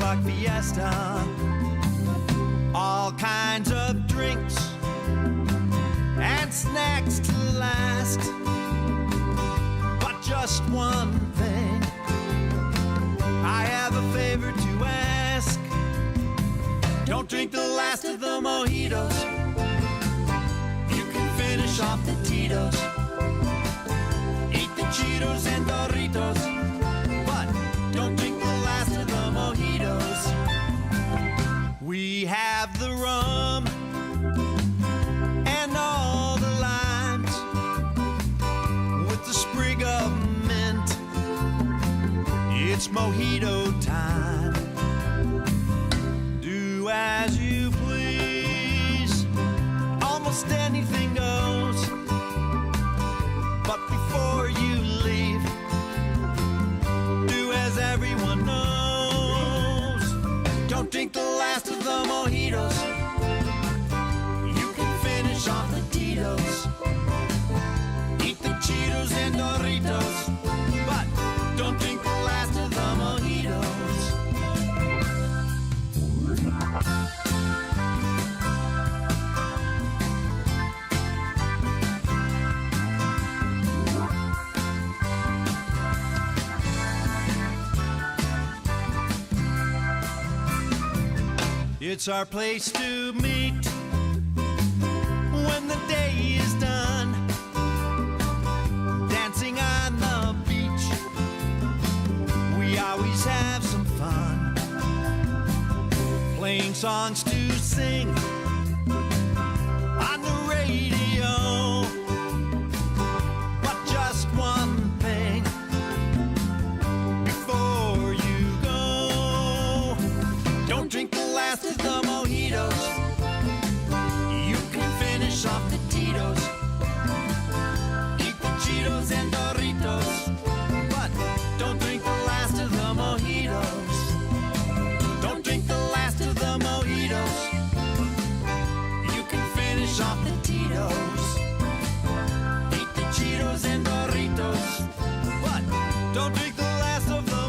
Rock Fiesta. All kinds of drinks and snacks to last. But just one thing, I have a favor to ask. Don't drink the last of the mojitos. You can finish off the Tito's. Eat the Cheetos and Doritos, but don't drink the last of the mojitos. We have the rum and all the limes with the sprig of mint. It's mojito time. Do as you please. Almost anything goes. But before you leave, do as everyone knows. Don't drink the last of the mojitos. You can finish off the Tito's. Eat the Cheetos and Doritos, but don't drink the last of the mojitos. It's our place to meet when the day is done. Dancing on the beach, we always have some fun. Playing songs to sing on the radio. But just one thing before you go, don't drink the last of the mojitos. You can finish off the Tito's. Eat the Cheetos and Doritos, but don't drink the last of the mojitos. Don't drink the last of the mojitos. You can finish off the Tito's. Eat the Cheetos and Doritos, but don't drink the last of the mojitos.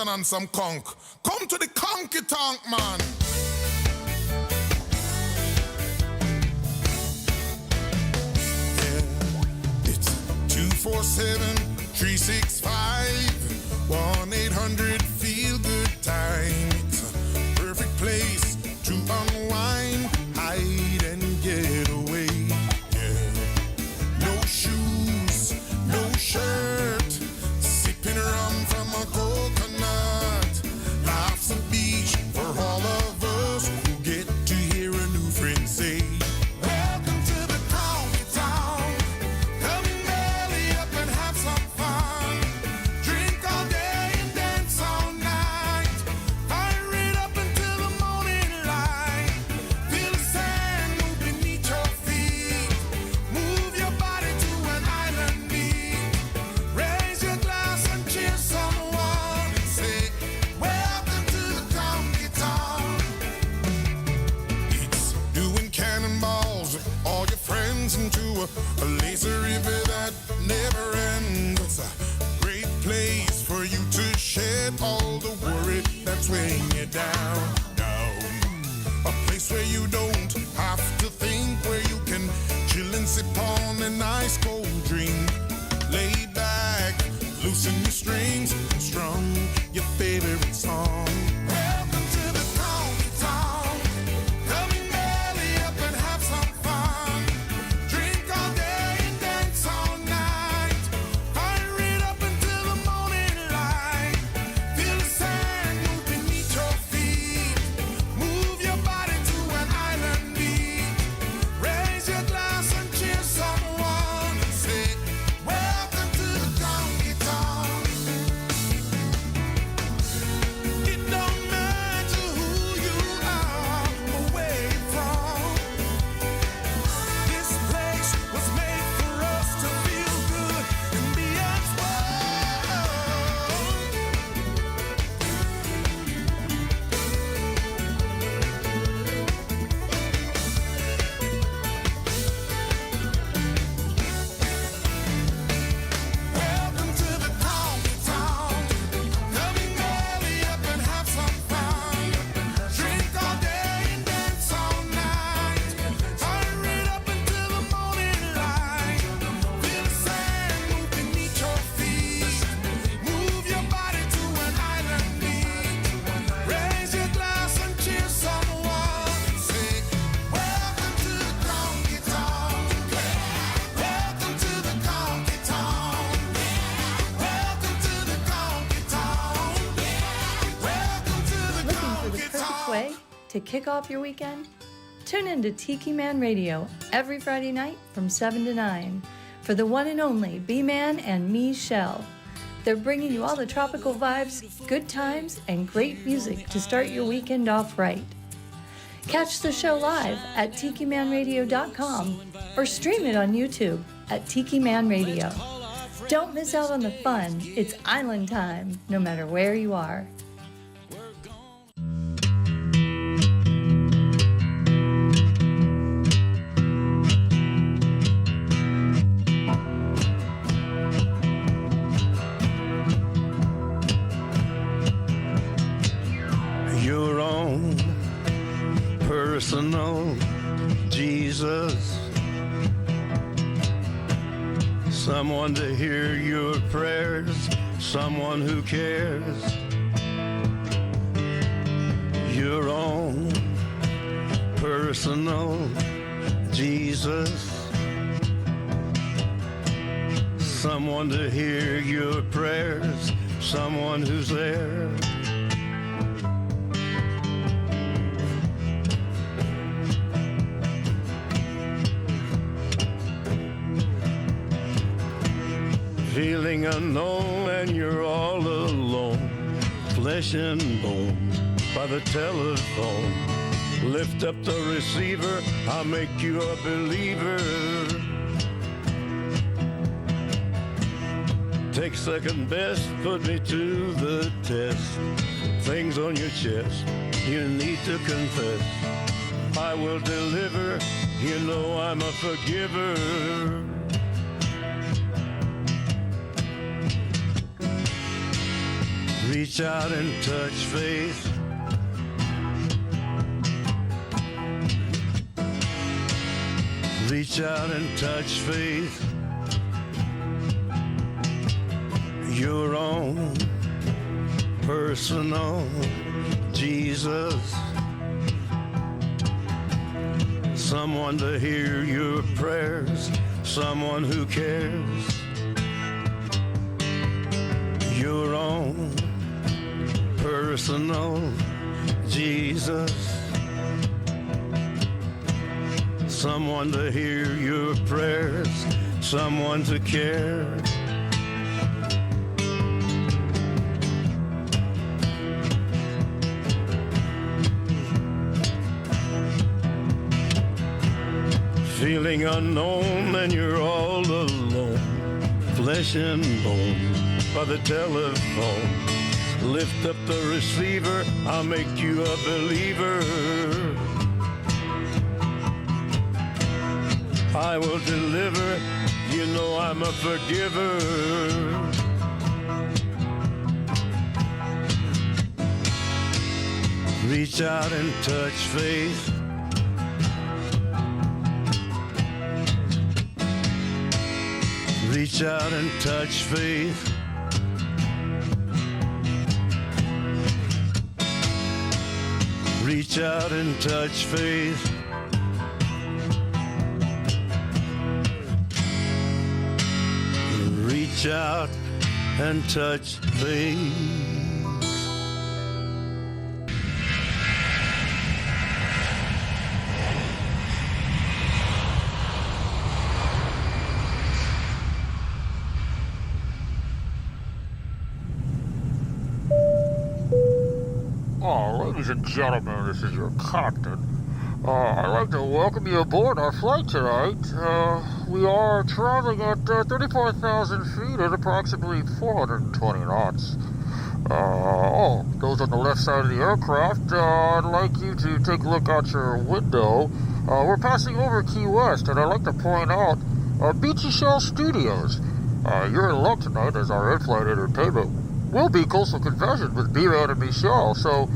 And some conk. Come to the conky tonk, man. Yeah, it's 247-365 1-800-FEEL-GOOD-TIME. It's a perfect place to unwind, hide and get away. Yeah, no shoes, no shirt, sipping rum from a coconut. Life's a beach for all of us who get to hear a new friend say, welcome to the county town. Come and belly up and have some fun. Drink all day and dance all night. Fire it up until the morning light. Feel the sand move beneath your feet. Move your body to an island beat. Raise your glass and cheer someone and say, welcome to the county town. It's doing cannonballs with all your friends into a lazy river that never ends. It's a great place for you to shed all the worry that's weighing you down. A place where you don't have to think, where you can chill and sip on a nice cold drink. Lay back, loosen your strings, and strum your favorite song. Welcome to the county town. Come and belly up and have some fun. Drink all day and dance all night. Fire it up until the morning light. Feel the sand move beneath your feet. Move your body to an island beat. Raise your glass and cheer someone and say, welcome to the county town. It don't to kick off your weekend? Tune in to Tiki Man Radio every Friday night from 7 to 9 for the one and only B-Man and me, Shell. They're bringing you all the tropical vibes, good times, and great music to start your weekend off right. Catch the show live at tikimanradio.com or stream it on YouTube at Tiki Man Radio. Don't miss out on the fun. It's island time, no matter where you are. Your own personal Jesus. Someone to hear your prayers, someone who cares. Your own personal Jesus. Someone to hear your prayers, someone who's there. Feeling unknown and you're all alone, flesh and bone by the telephone. Lift up the receiver, I'll make you a believer. Take second best, put me to the test. Things on your chest, you need to confess. I will deliver, you know I'm a forgiver. Reach out and touch faith. Reach out and touch faith. Your own personal Jesus. Someone to hear your prayers, someone who cares. Your own personal Jesus. Someone to hear your prayers, someone to care. Feeling unknown and you're all alone, flesh and bone by the telephone. Lift up the receiver, I'll make you a believer. I will deliver, you know I'm a forgiver. Reach out and touch faith. Reach out and touch faith. Reach out and touch faith. Reach out and touch faith. Ladies and gentlemen, this is your captain. I'd like to welcome you aboard our flight tonight. We are traveling at 34,000 feet at approximately 420 knots. Those on the left side of the aircraft, I'd like you to take a look out your window. We're passing over Key West, and I'd like to point out Beechy Shell Studios. You're in luck tonight as our in-flight entertainment will be Coastal Confessions with B-Man and Michelle, so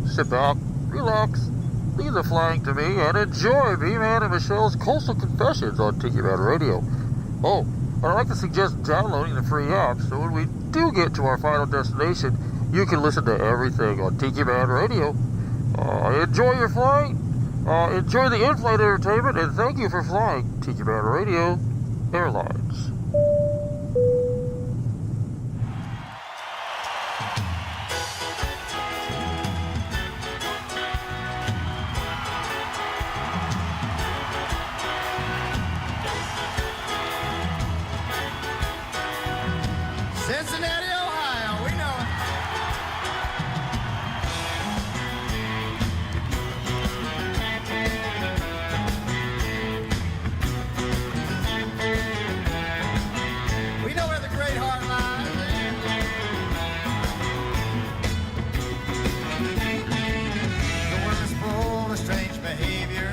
sit back, relax, leave the flying to me, and enjoy B-Man and Michelle's Coastal Confessions on Tiki Man Radio. Oh, and I'd like to suggest downloading the free app, so when we do get to our final destination, you can listen to everything on Tiki Man Radio. Enjoy your flight, enjoy the in-flight entertainment, and thank you for flying Tiki Man Radio Airlines. Cincinnati, Ohio, we know it. We know where the great heart lies. The world is full of strange behavior.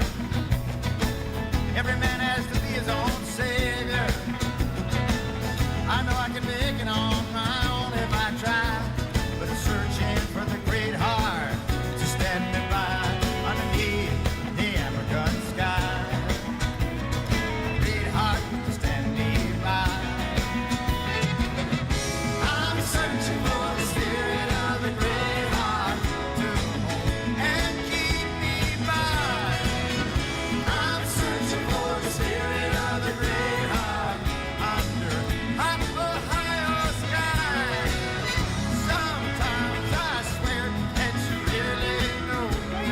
Every man has to be his own savior. I know I can make it on my own if I try, but I'm searching for the great heart to stand me by underneath the African sky. Great heart to stand me by. I'm searching for the spirit of the great heart to hold and keep me by. I'm searching for the spirit of the great heart under Ohio sky. Sometimes I swear that you really know me.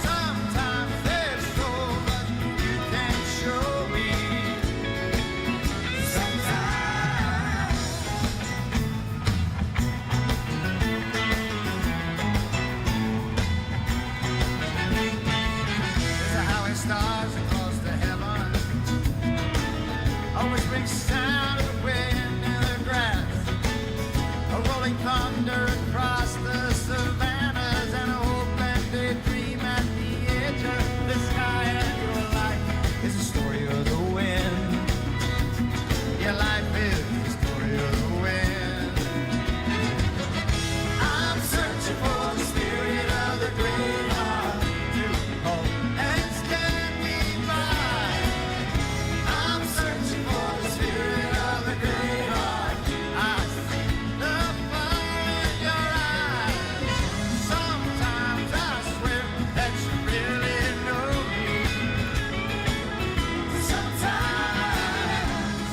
Sometimes there's so much you can show me. Sometimes. There's a highway stars across the heavens. Always brings sound of the wind in the grass. A rolling thunder across the savannas and a open daydream at the edge of the sky. And your life is a story of the wind. Your life is the story of the wind. I'm searching for the spirit of the great heart to hold and stand me by. I'm searching for the spirit of the great heart. I see the fire in your eyes. Sometimes I swear that you really know me.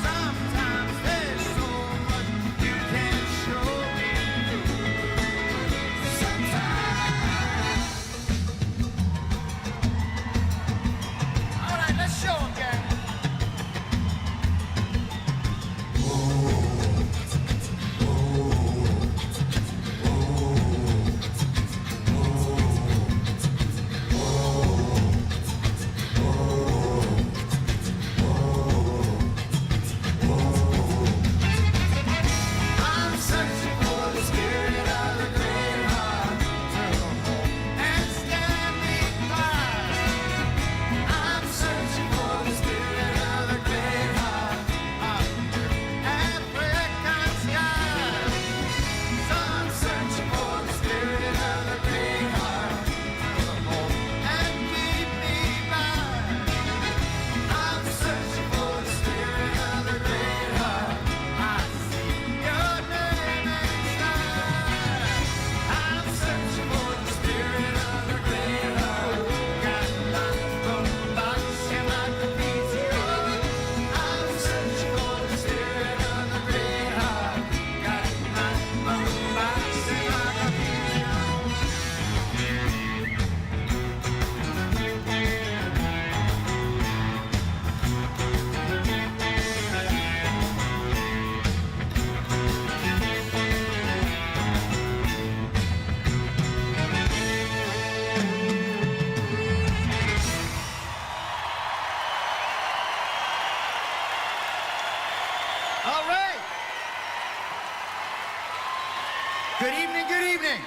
Sometimes there's so much you can show me. All right, let's show 'em, gang. I'm searching for the spirit of the great heart to hold and stand me by. I'm searching for the spirit of the great heart under African skies. So I'm searching for the spirit of the great heart to hold and keep me by. I'm searching for the spirit of the great heart. I see your name inside. I'm searching for the spirit of the great heart. Got my box and my graffiti on. I'm searching for the spirit of the great heart. Got my box and my graffiti on. All right. Good evening, good evening.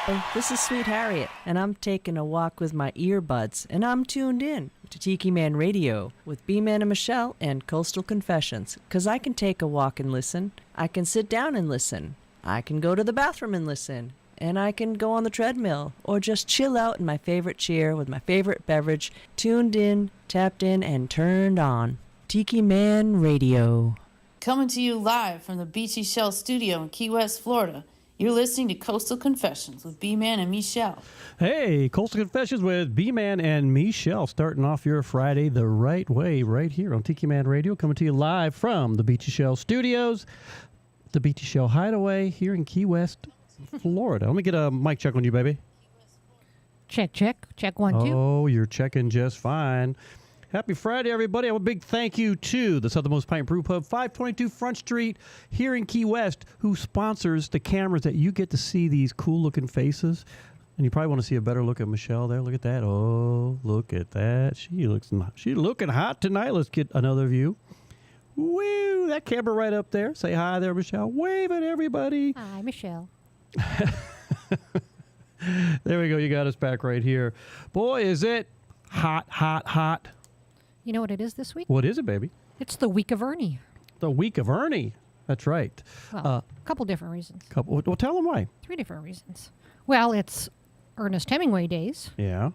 Hey, this is Sweet Harriet, and I'm taking a walk with my earbuds, and I'm tuned in to Tiki Man Radio with B-Man and Michelle and Coastal Confessions, 'cause I can take a walk and listen, I can sit down and listen, I can go to the bathroom and listen, and I can go on the treadmill, or just chill out in my favorite chair with my favorite beverage, tuned in, tapped in, and turned on. Tiki Man Radio. Coming to you live from the Beechy Shell Studio in Key West, Florida. You're listening to Coastal Confessions with B-Man and Michelle. Hey, Coastal Confessions with B-Man and Michelle, starting off your Friday the right way, right here on Tiki Man Radio, coming to you live from the Beechy Shell Studios, the Beechy Shell Hideaway here in Key West, Florida. Let me get a mic check on you, baby. Check, check. Check 1, 2. Oh, you're checking just fine. Happy Friday, everybody. A big thank you to the Southernmost Pint Brewpub, 522 Front Street here in Key West, who sponsors the cameras that you get to see these cool-looking faces. And you probably want to see a better look at Michelle there. Look at that. Oh, look at that. She's looking hot tonight. Let's get another view. Woo, that camera right up there. Say hi there, Michelle. Wave at everybody. Hi, Michelle. There we go. You got us back right here. Boy, is it hot, hot, hot. You know what it is this week? What is it, baby? It's the week of Ernie. The week of Ernie. That's right. Well, a couple different reasons. Well, tell them why. 3 different reasons. Well, it's Ernest Hemingway Days Yeah.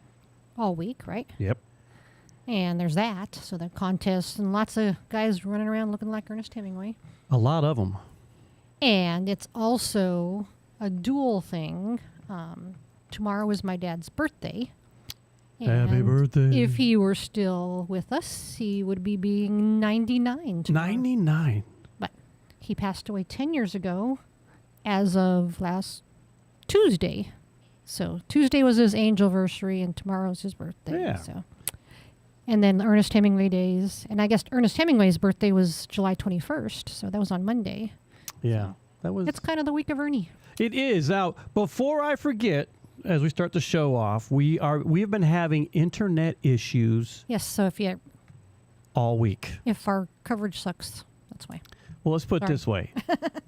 all week, right? Yep. And there's that. So the contest and lots of guys running around looking like Ernest Hemingway. A lot of them. And it's also a dual thing. Tomorrow is my dad's birthday. Happy And birthday. If he were still with us, he would be being 99 tomorrow. 99. But he passed away 10 years ago as of last Tuesday. So Tuesday was his angelversary and tomorrow's his birthday. Yeah. So. And then Ernest Hemingway Days. And I guess Ernest Hemingway's birthday was July 21st. So that was on Monday. Yeah. That was. It's kind of the week of Ernie. It is. Now, before I forget, as we start the show off, we have been having internet issues Yes, so all week. if our coverage sucks, that's why. Well, let's put it this way.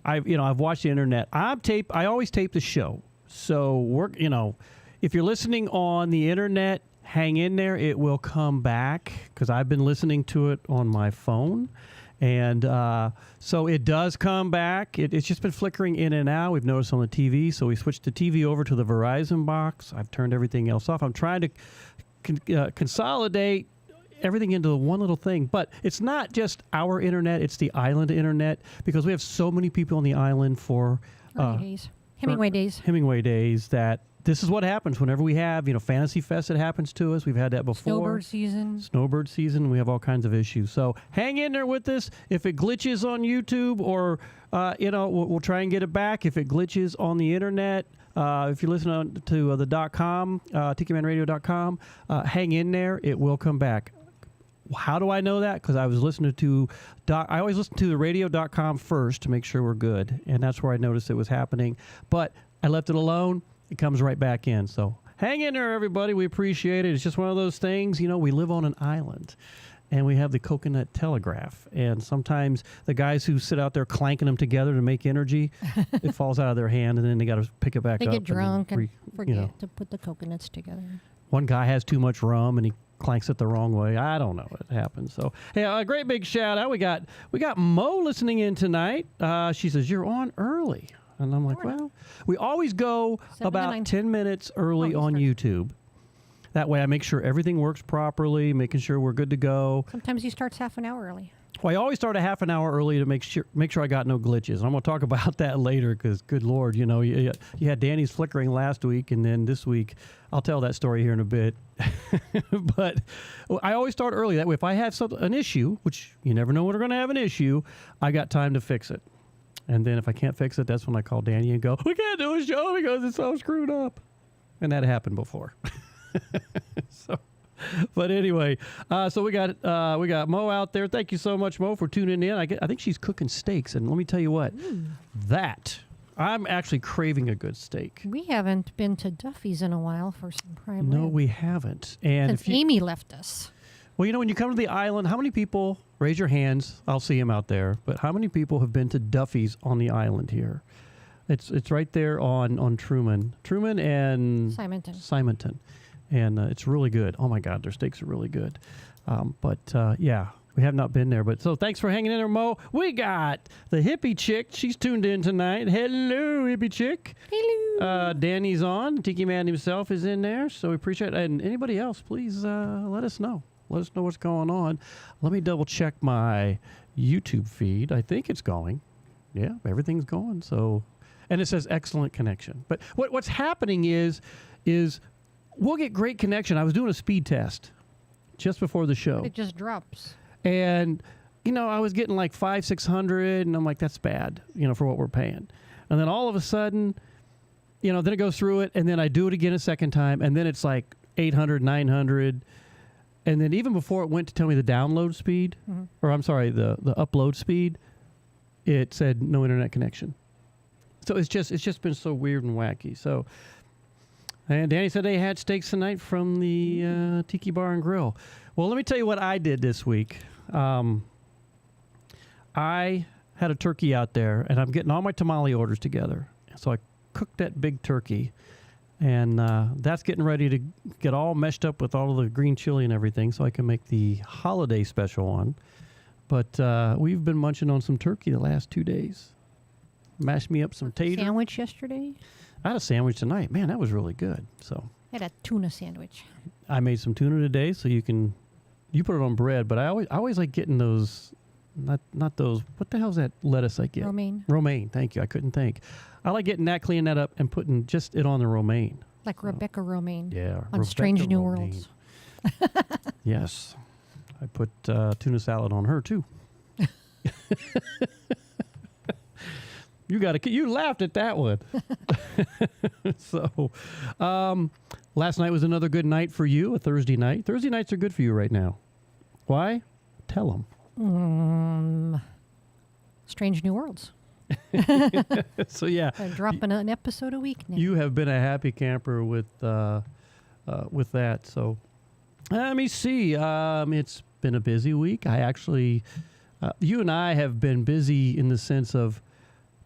I've watched the internet. I always tape the show. So if you're listening on the internet, hang in there. It will come back because I've been listening to it on my phone. And so it does come back. It's just been flickering in and out. We've noticed on the TV. So we switched the TV over to the Verizon box. I've turned everything else off. I'm trying to consolidate everything into one little thing. But it's not just our internet. It's the island internet because we have so many people on the island for Hemingway Days. Hemingway Days that this is what happens whenever we have, Fantasy Fest. It happens to us. We've had that before. Snowbird season. We have all kinds of issues. So hang in there with us. If it glitches on YouTube or, we'll try and get it back. If it glitches on the internet, if you listen to the .com, tikimanradio.com, hang in there. It will come back. How do I know that? Because I was listening to, I always listen to the radio.com first to make sure we're good. And that's where I noticed it was happening. But I left it alone. It comes right back in. So hang in there, everybody. We appreciate it. It's just one of those things. We live on an island. And we have the coconut telegraph. And sometimes the guys who sit out there clanking them together to make energy, it falls out of their hand. And then they got to pick it back up. They get drunk and forget to put the coconuts together. One guy has too much rum and he clanks it the wrong way. I don't know what happens. So, hey, a great big shout out. We got Mo listening in tonight. She says, you're on early. And I'm like, well, we always go about 10 minutes early on YouTube. That way I make sure everything works properly, making sure we're good to go. Sometimes he starts half an hour early. Well, I always start a half an hour early to make sure I got no glitches. And I'm going to talk about that later because, good Lord, you had Danny's flickering last week, and then this week, I'll tell that story here in a bit. But I always start early. That way, if I have an issue, which you never know when we're going to have an issue, I got time to fix it. And then if I can't fix it, that's when I call Danny and go, we can't do a show because it's so screwed up. And that happened before. But anyway, so we got Mo out there. Thank you so much, Mo, for tuning in. I think she's cooking steaks. And let me tell you what, I'm actually craving a good steak. We haven't been to Duffy's in a while for some prime No, rib. we haven't. And Since Amy left us. Well, when you come to the island, how many people, raise your hands, I'll see them out there, but how many people have been to Duffy's on the island here? It's right there on Truman and Simonton. And it's really good. Oh, my God, their steaks are really good. Yeah, we have not been there. But so thanks for hanging in there, Mo. We got the hippie chick. She's tuned in tonight. Hello, hippie chick. Hello. Danny's on. Tiki Man himself is in there. So we appreciate it. And anybody else, please let us know. Let us know what's going on. Let me double check my YouTube feed. I think it's going. Yeah, everything's going. So, and it says excellent connection. But what's happening is we'll get great connection. I was doing a speed test just before the show. It just drops. And, I was getting like 500-600, and I'm like, that's bad, for what we're paying. And then all of a sudden, then it goes through it, and then I do it again a second time, and then it's like 800, 900. And then even before it went to tell me the download speed, or I'm sorry, the upload speed, it said no internet connection. So it's just been so weird and wacky. So, and Danny said they had steaks tonight from the Tiki Bar and Grill. Well, let me tell you what I did this week. I had a turkey out there, and I'm getting all my tamale orders together. So I cooked that big turkey. And that's getting ready to get all meshed up with all of the green chili and everything so I can make the holiday special one. But we've been munching on some turkey the last 2 days. Mashed me up some tater. Sandwich yesterday? I had a sandwich tonight. Man, that was really good. So I had a tuna sandwich. I made some tuna today, so you put it on bread. But I always like getting those, not those, what the hell's that lettuce I get? Romaine. Romaine, thank you. I couldn't think. I like getting that, cleaning that up, and putting just it on the romaine. Like Rebecca Romaine. Yeah. On Rebecca Strange New Romaine. Worlds. Yes. I put tuna salad on her, too. You laughed at that one. So, last night was another good night for you, a Thursday night. Thursday nights are good for you right now. Why? Tell them. Strange New Worlds. So yeah, I'm dropping an episode a week now. You have been a happy camper with that. So let me see. It's been a busy week. I actually, you and I have been busy in the sense of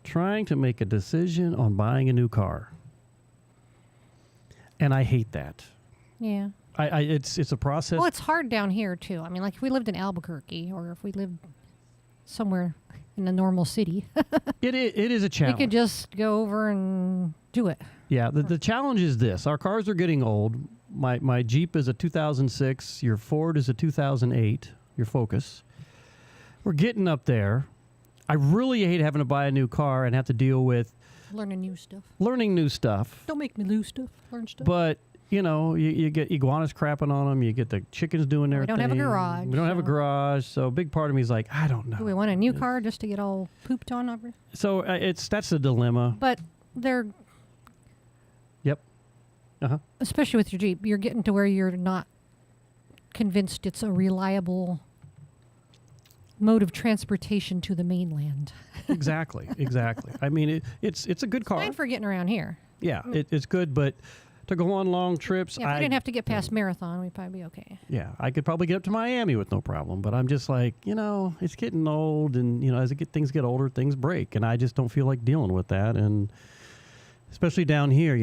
trying to make a decision on buying a new car, and I hate that. Yeah. It's a process. Well, it's hard down here too. I mean, like if we lived in Albuquerque or if we lived somewhere in a normal city. It is a challenge. We could just go over and do it. Yeah, the challenge is this. Our cars are getting old. My Jeep is a 2006. Your Ford is a 2008, your Focus. We're getting up there. I really hate having to buy a new car and have to deal with learning new stuff. Don't make me lose stuff. Learn stuff. But, you get iguanas crapping on them. You get the chickens doing their thing. We don't have a garage. We don't have a garage. So a big part of me is like, I don't know. Do we want a new car just to get all pooped on over? So that's a dilemma. But they're... Yep. Uh-huh. Especially with your Jeep, you're getting to where you're not convinced it's a reliable mode of transportation to the mainland. Exactly. I mean, it's a good car. Fine for getting around here. Yeah, it's good, but to go on long trips, yeah, if we didn't have to get past Marathon, we'd probably be okay. Yeah, I could probably get up to Miami with no problem, but I'm just like, it's getting old, and as things get older, things break, and I just don't feel like dealing with that, and especially down here,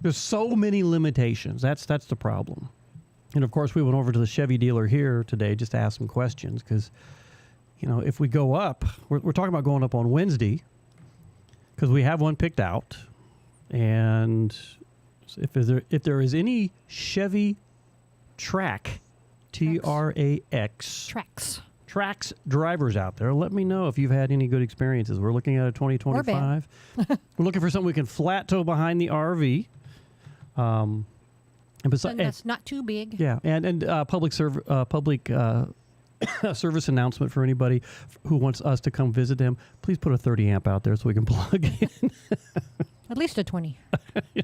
there's so many limitations. That's the problem. And of course, we went over to the Chevy dealer here today just to ask some questions because, if we go up, we're talking about going up on Wednesday because we have one picked out. And if there is any Chevy Trax, Trax drivers out there, let me know if you've had any good experiences. We're looking at a 2025. We're looking for something we can flat tow behind the RV. And that's not too big. Yeah, and public service announcement for anybody who wants us to come visit them. Please put a 30 amp out there so we can plug in. At least a 20.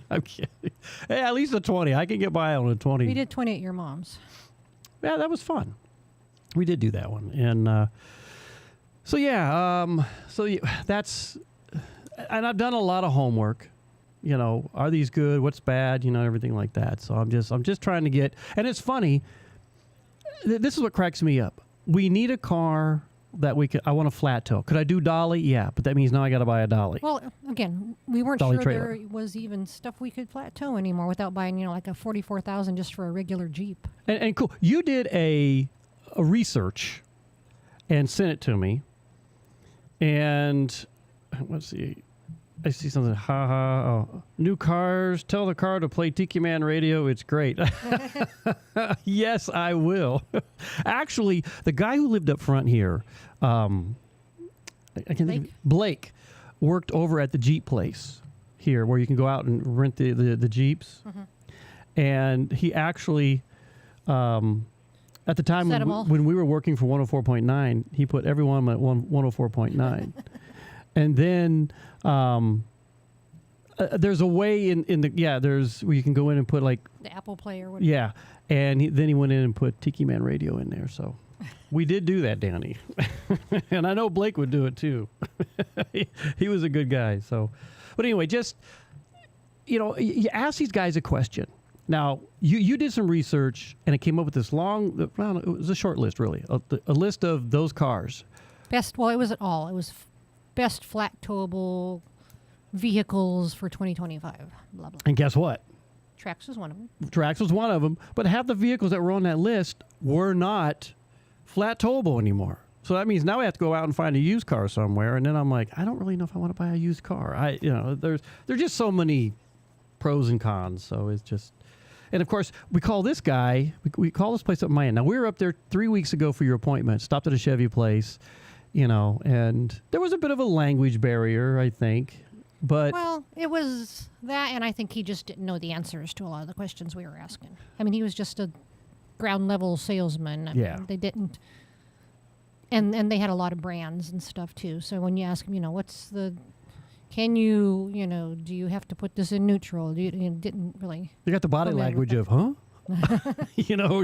I'm kidding. Hey, at least a 20. I can get by on a 20. We did 20 at your mom's. Yeah, that was fun. We did do that one, and that's. And I've done a lot of homework. Are these good? What's bad? Everything like that. So I'm just trying to get. And it's funny. This is what cracks me up. We need a car that I want a flat tow. Could I do dolly? Yeah, but that means now I got to buy a dolly. Well, again, we weren't dolly sure trailer. there was even stuff we could flat tow anymore without buying, like a $44,000 just for a regular Jeep. And cool. You did a research and sent it to me. And let's see. I see something. New cars. Tell the car to play Tiki Man Radio. It's great. Yes, I will. Actually, the guy who lived up front here, I can't think of Blake, worked over at the Jeep place here where you can go out and rent the Jeeps. Mm-hmm. And he actually, at the time when we were working for 104.9, he put everyone at 104.9. And then there's a way in the there's where you can go in and put like the Apple Play or whatever. Yeah, and then he went in and put Tiki Man Radio in there. So we did do that, Danny, and I know Blake would do it too. he was a good guy. So, but anyway, just you ask these guys a question. Now you did some research and it came up with this long. Well, it was a short list, really, a list of those cars. Best. Well, it wasn't all. It was best flat towable vehicles for 2025. Blah blah. And guess what? Trax was one of them. Trax was one of them, but half the vehicles that were on that list were not flat towable anymore. So that means now I have to go out and find a used car somewhere, and then I'm like, I don't really know if I want to buy a used car. There's just so many pros and cons. So it's just, and of course we call this guy, we call this place up in Miami. Now we were up there 3 weeks ago for your appointment. Stopped at a Chevy place, and there was a bit of a language barrier, I think. But well, it was that, and I think he just didn't know the answers to a lot of the questions we were asking. I mean, he was just a ground level salesman. I mean, they didn't, and they had a lot of brands and stuff too. So when you ask him, can you, do you have to put this in neutral? You didn't really. You got the body language of, huh?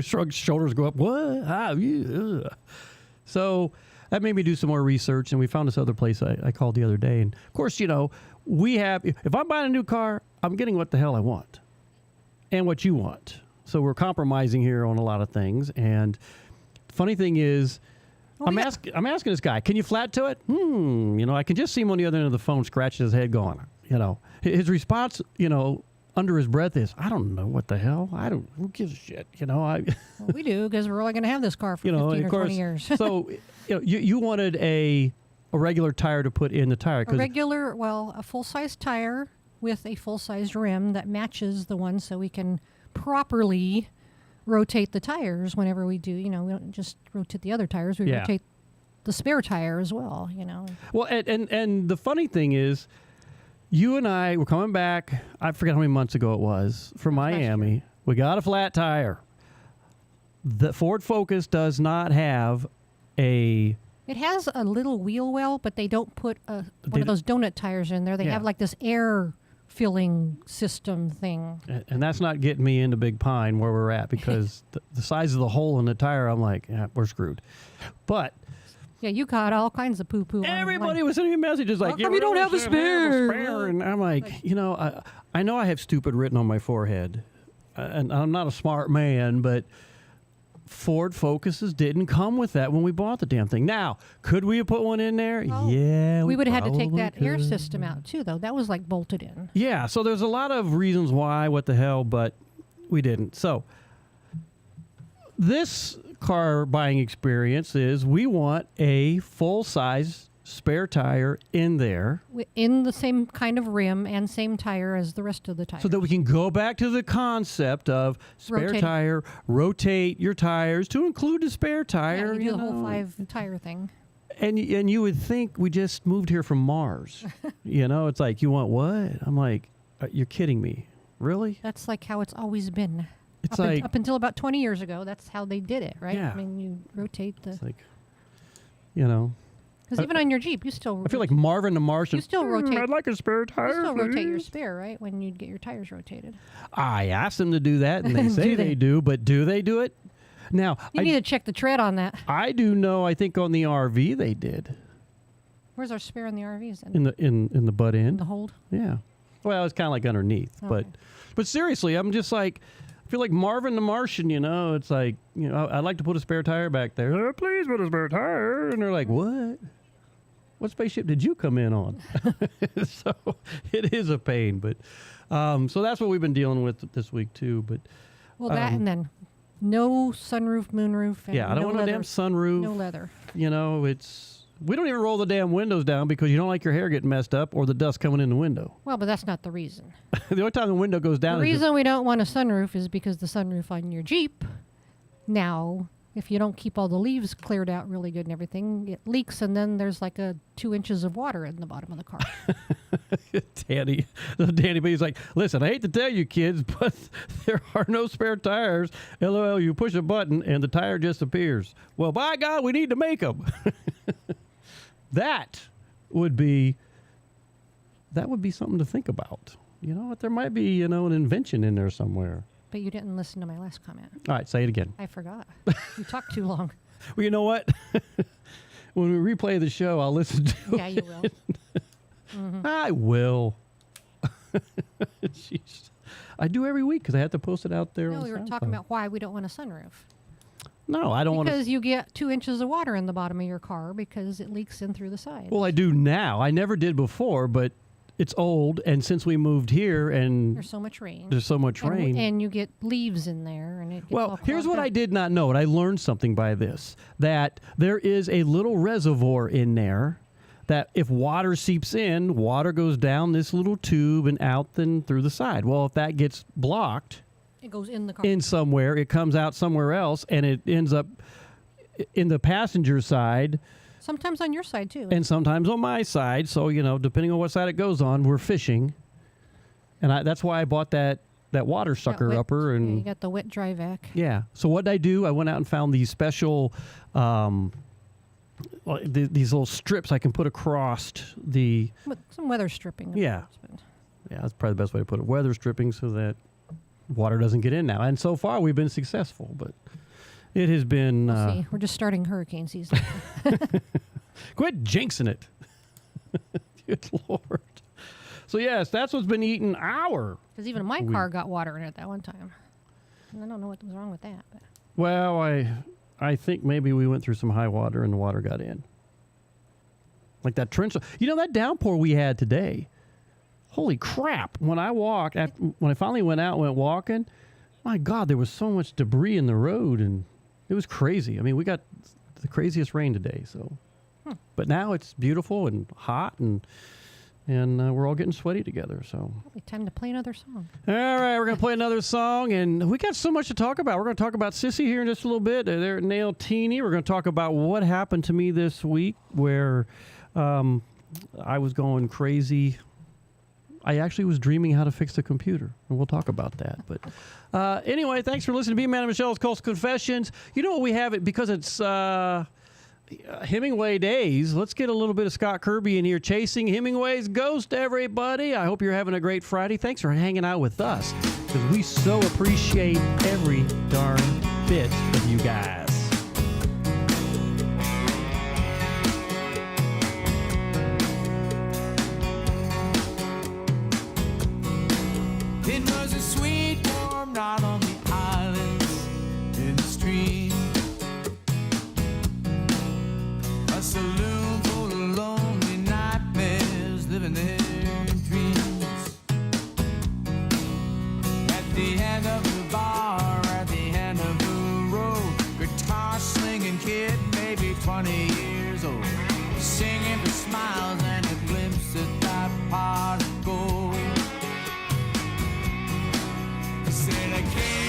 Shrugs, shoulders go up. What? Yeah. So that made me do some more research, and we found this other place I called the other day. And of course, we have, if I'm buying a new car, I'm getting what the hell I want and what you want. So we're compromising here on a lot of things. And the funny thing is, I'm asking this guy, can you flat tow it? I can just see him on the other end of the phone scratching his head going, his response, under his breath is, I don't know what the hell. Who gives a shit? Well, we do, because we're only going to have this car for 15 or 20 years. So, you wanted a regular tire to put in the tire. A full-size tire with a full-size rim that matches the one, so we can properly rotate the tires whenever we do. We don't just rotate the other tires. We rotate the spare tire as well, Well, and the funny thing is, you and I were coming back, I forget how many months ago it was, from Miami. We got a flat tire. The Ford Focus does not have a... It has a little wheel well, but they don't put one of those donut tires in there. They have like this air filling system thing. And that's not getting me into Big Pine where we're at, because the size of the hole in the tire, I'm like, we're screwed. But... Yeah, you got all kinds of poo-poo. Everybody was sending me messages like, how come you don't have a spare? And I'm like, I know I have stupid written on my forehead. And I'm not a smart man, but Ford Focuses didn't come with that when we bought the damn thing. Now, could we have put one in there? Oh, yeah. We would have had to take that air system out, too, though. That was like bolted in. Yeah, so there's a lot of reasons why, what the hell, but we didn't. So this car buying experience is we want a full-size spare tire in there. In the same kind of rim and same tire as the rest of the tires. So that we can go back to the concept of spare tire, rotate your tires to include the spare tire. Yeah, you do the whole 5-tire thing. And you would think we just moved here from Mars. It's like, you want what? I'm like, you're kidding me. Really? That's like how it's always been. It's up until about 20 years ago, that's how they did it, right? Yeah. I mean, you rotate the... It's like, Because even on your Jeep, you still... I feel like Marvin the Martian. You still rotate... I'd like a spare tire, You still please. rotate your spare, right? When you get your tires rotated. I asked them to do that, and they say they do, but do they do it? Now, you need to check the tread on that. I do know, I think on the RV they did. Where's our spare in the RVs then? In the butt end. In the hold? Yeah. Well, it's kind of like underneath. Okay. But seriously, I'm just like... I feel like Marvin the Martian, it's like, I'd like to put a spare tire back there. Please put a spare tire. And they're like, what? What spaceship did you come in on? So it is a pain. But so that's what we've been dealing with this week, too. But that and then no sunroof, moonroof. And I don't want a damn sunroof. No leather. We don't even roll the damn windows down because you don't like your hair getting messed up or the dust coming in the window. Well, but that's not the reason. The only time the window goes down The reason we don't want a sunroof is because the sunroof on your Jeep, now, if you don't keep all the leaves cleared out really good and everything, it leaks and then there's like 2 inches of water in the bottom of the car. Danny B's like, listen, I hate to tell you kids, but there are no spare tires. LOL, you push a button and the tire just appears. Well, by God, we need to make them. That would be that would be something to think about. You know what? There might be, an invention in there somewhere. But you didn't listen to my last comment. All right, say it again. I forgot. You talked too long. Well, you know what? When we replay the show, I'll listen to it. Yeah, you will. Mm-hmm. I will. Jeez. I do every week because I have to post it out there. No, on we were SoundCloud. talking about why we don't want a sunroof. No, I don't want to. Because you get 2 inches of water in the bottom of your car because it leaks in through the sides. Well, I do now. I never did before, but it's old, and since we moved here, and there's so much rain. And you get leaves in there, and it gets all here's what clogged up. I did not know, and I learned something by this, that there is a little reservoir in there that if water seeps in, water goes down this little tube and out then through the side. Well, if that gets blocked, it goes in the car. in somewhere, it comes out somewhere else, and it ends up in the passenger side. Sometimes on your side, too. And sometimes on my side. So, depending on what side it goes on, we're fishing. And that's why I bought that water sucker upper. And you got the wet dry vac. Yeah. So what did I do? I went out and found these special, these little strips I can put across the... Some weather stripping. Yeah. Yeah, that's probably the best way to put it. Weather stripping so that water doesn't get in now. And so far, we've been successful, but... It has been... We'll see. We're just starting hurricane season. Quit jinxing it. Good Lord. So, yes, that's what's been eating our... Because even my car got water in it that one time. And I don't know what was wrong with that. But. Well, I think maybe we went through some high water and the water got in. Like that trench... that downpour we had today. Holy crap. When I walked... when I finally went out and went walking, my God, there was so much debris in the road and... It was crazy. I mean, we got the craziest rain today. So, but now it's beautiful and hot, and we're all getting sweaty together. So, probably time to play another song. All right, we're gonna play another song, and we got so much to talk about. We're gonna talk about Sissy here in just a little bit. They're at Nailtini. We're gonna talk about what happened to me this week, where I was going crazy. I actually was dreaming how to fix the computer, and we'll talk about that. But anyway, thanks for listening to B-Man and Michelle's Coastal Confessions. You know what we have it because it's Hemingway Days. Let's get a little bit of Scott Kirby in here chasing Hemingway's ghost, everybody. I hope you're having a great Friday. Thanks for hanging out with us because we so appreciate every darn bit of you guys. It was a sweet warm night on the islands in the stream. A saloon full of lonely nightmares living their dreams. At the end of the bar, at the end of the road, guitar slinging kid, maybe 20 years old, singing for smiles and a glimpse at that pot of gold. Said I can't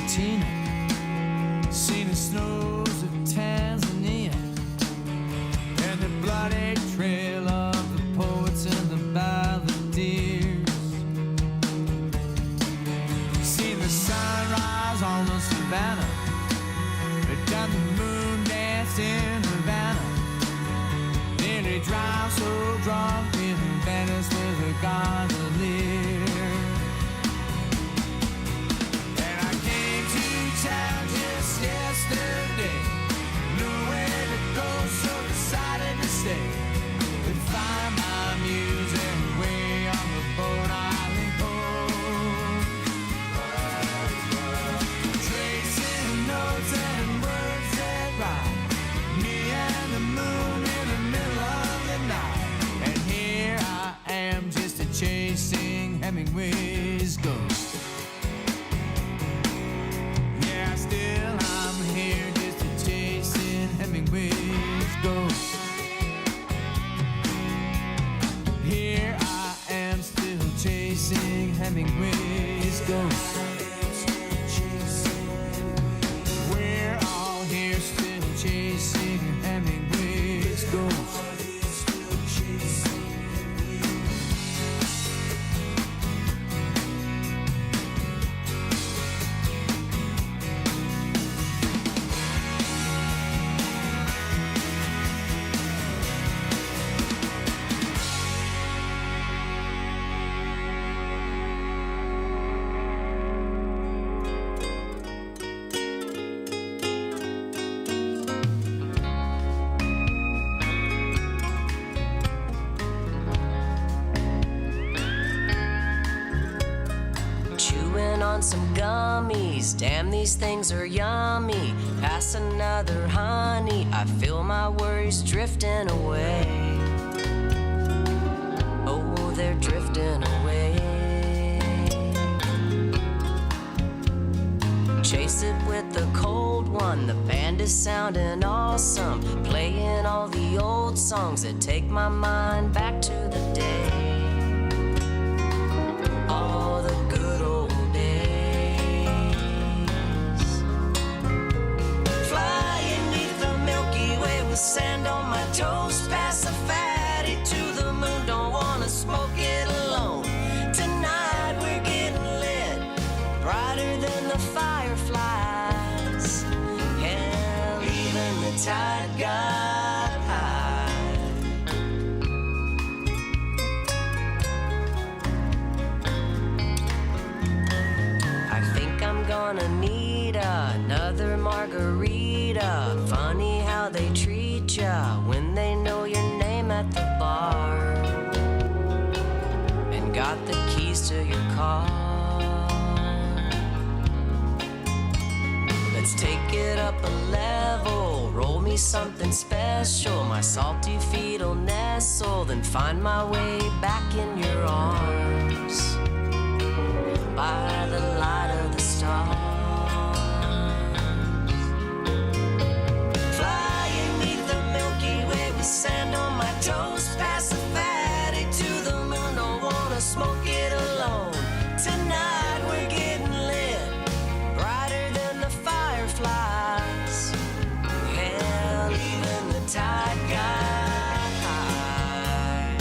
Argentina, seen the snows of Tanzania, and the bloody trail of the poets and the balladeers. Seen the sunrise on the savannah, done the moon dance in Havana. Nearly drowned, so drunk in Venice with a gondolier. And I came to town just yesterday, nowhere to go, so decided to stay and find my music way on the boat island coast. Tracing notes and words that rhyme, me and the moon in the middle of the night. And here I am just a chasing Hemingway's ghost. Yeah, still I'm here just a chasing Hemingway's ghost. Here I am still chasing Hemingway's ghost. We're all here still chasing Hemingway's ghost. Chewing on some gummies, damn these things are yummy. Pass another honey, I feel my worries drifting away. Oh, they're drifting away. Chase it with the cold one, the band is sounding awesome. Playing all the old songs that take my mind back to the day. All the good old days. Flying neath the Milky Way with sand on my toes. Pass a fatty to the moon, don't wanna smoke it alone. Tonight we're getting lit, brighter than the fireflies. Hell, even the tide got high. I think I'm gonna need another margarita. Funny how they treat ya when they know your name at the bar and got the keys to your car. Let's take it up a level, roll me something special. My salty feet'll nestle, then find my way back in your arms by the light of the stars. Flying neath the Milky Way with sand on my toes. Pass a fatty to the moon, don't wanna smoke it alone. Tonight we're getting lit, brighter than the fireflies. Hell, even the tide got high.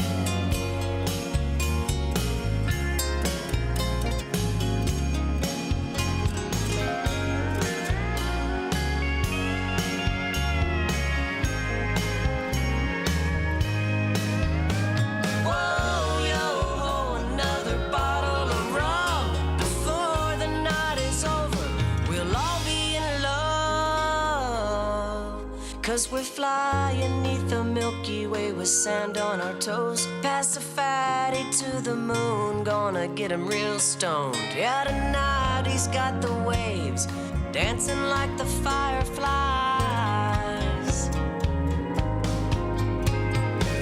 Whoa, yo, ho, another bottle of rum. Before the night is over, we'll all be in love. 'Cause we're flying neath the Milky Way with sand on our toes. Pass a fatty to the moon, gonna get him real stoned. Yeah, tonight he's got the waves dancing like the fireflies.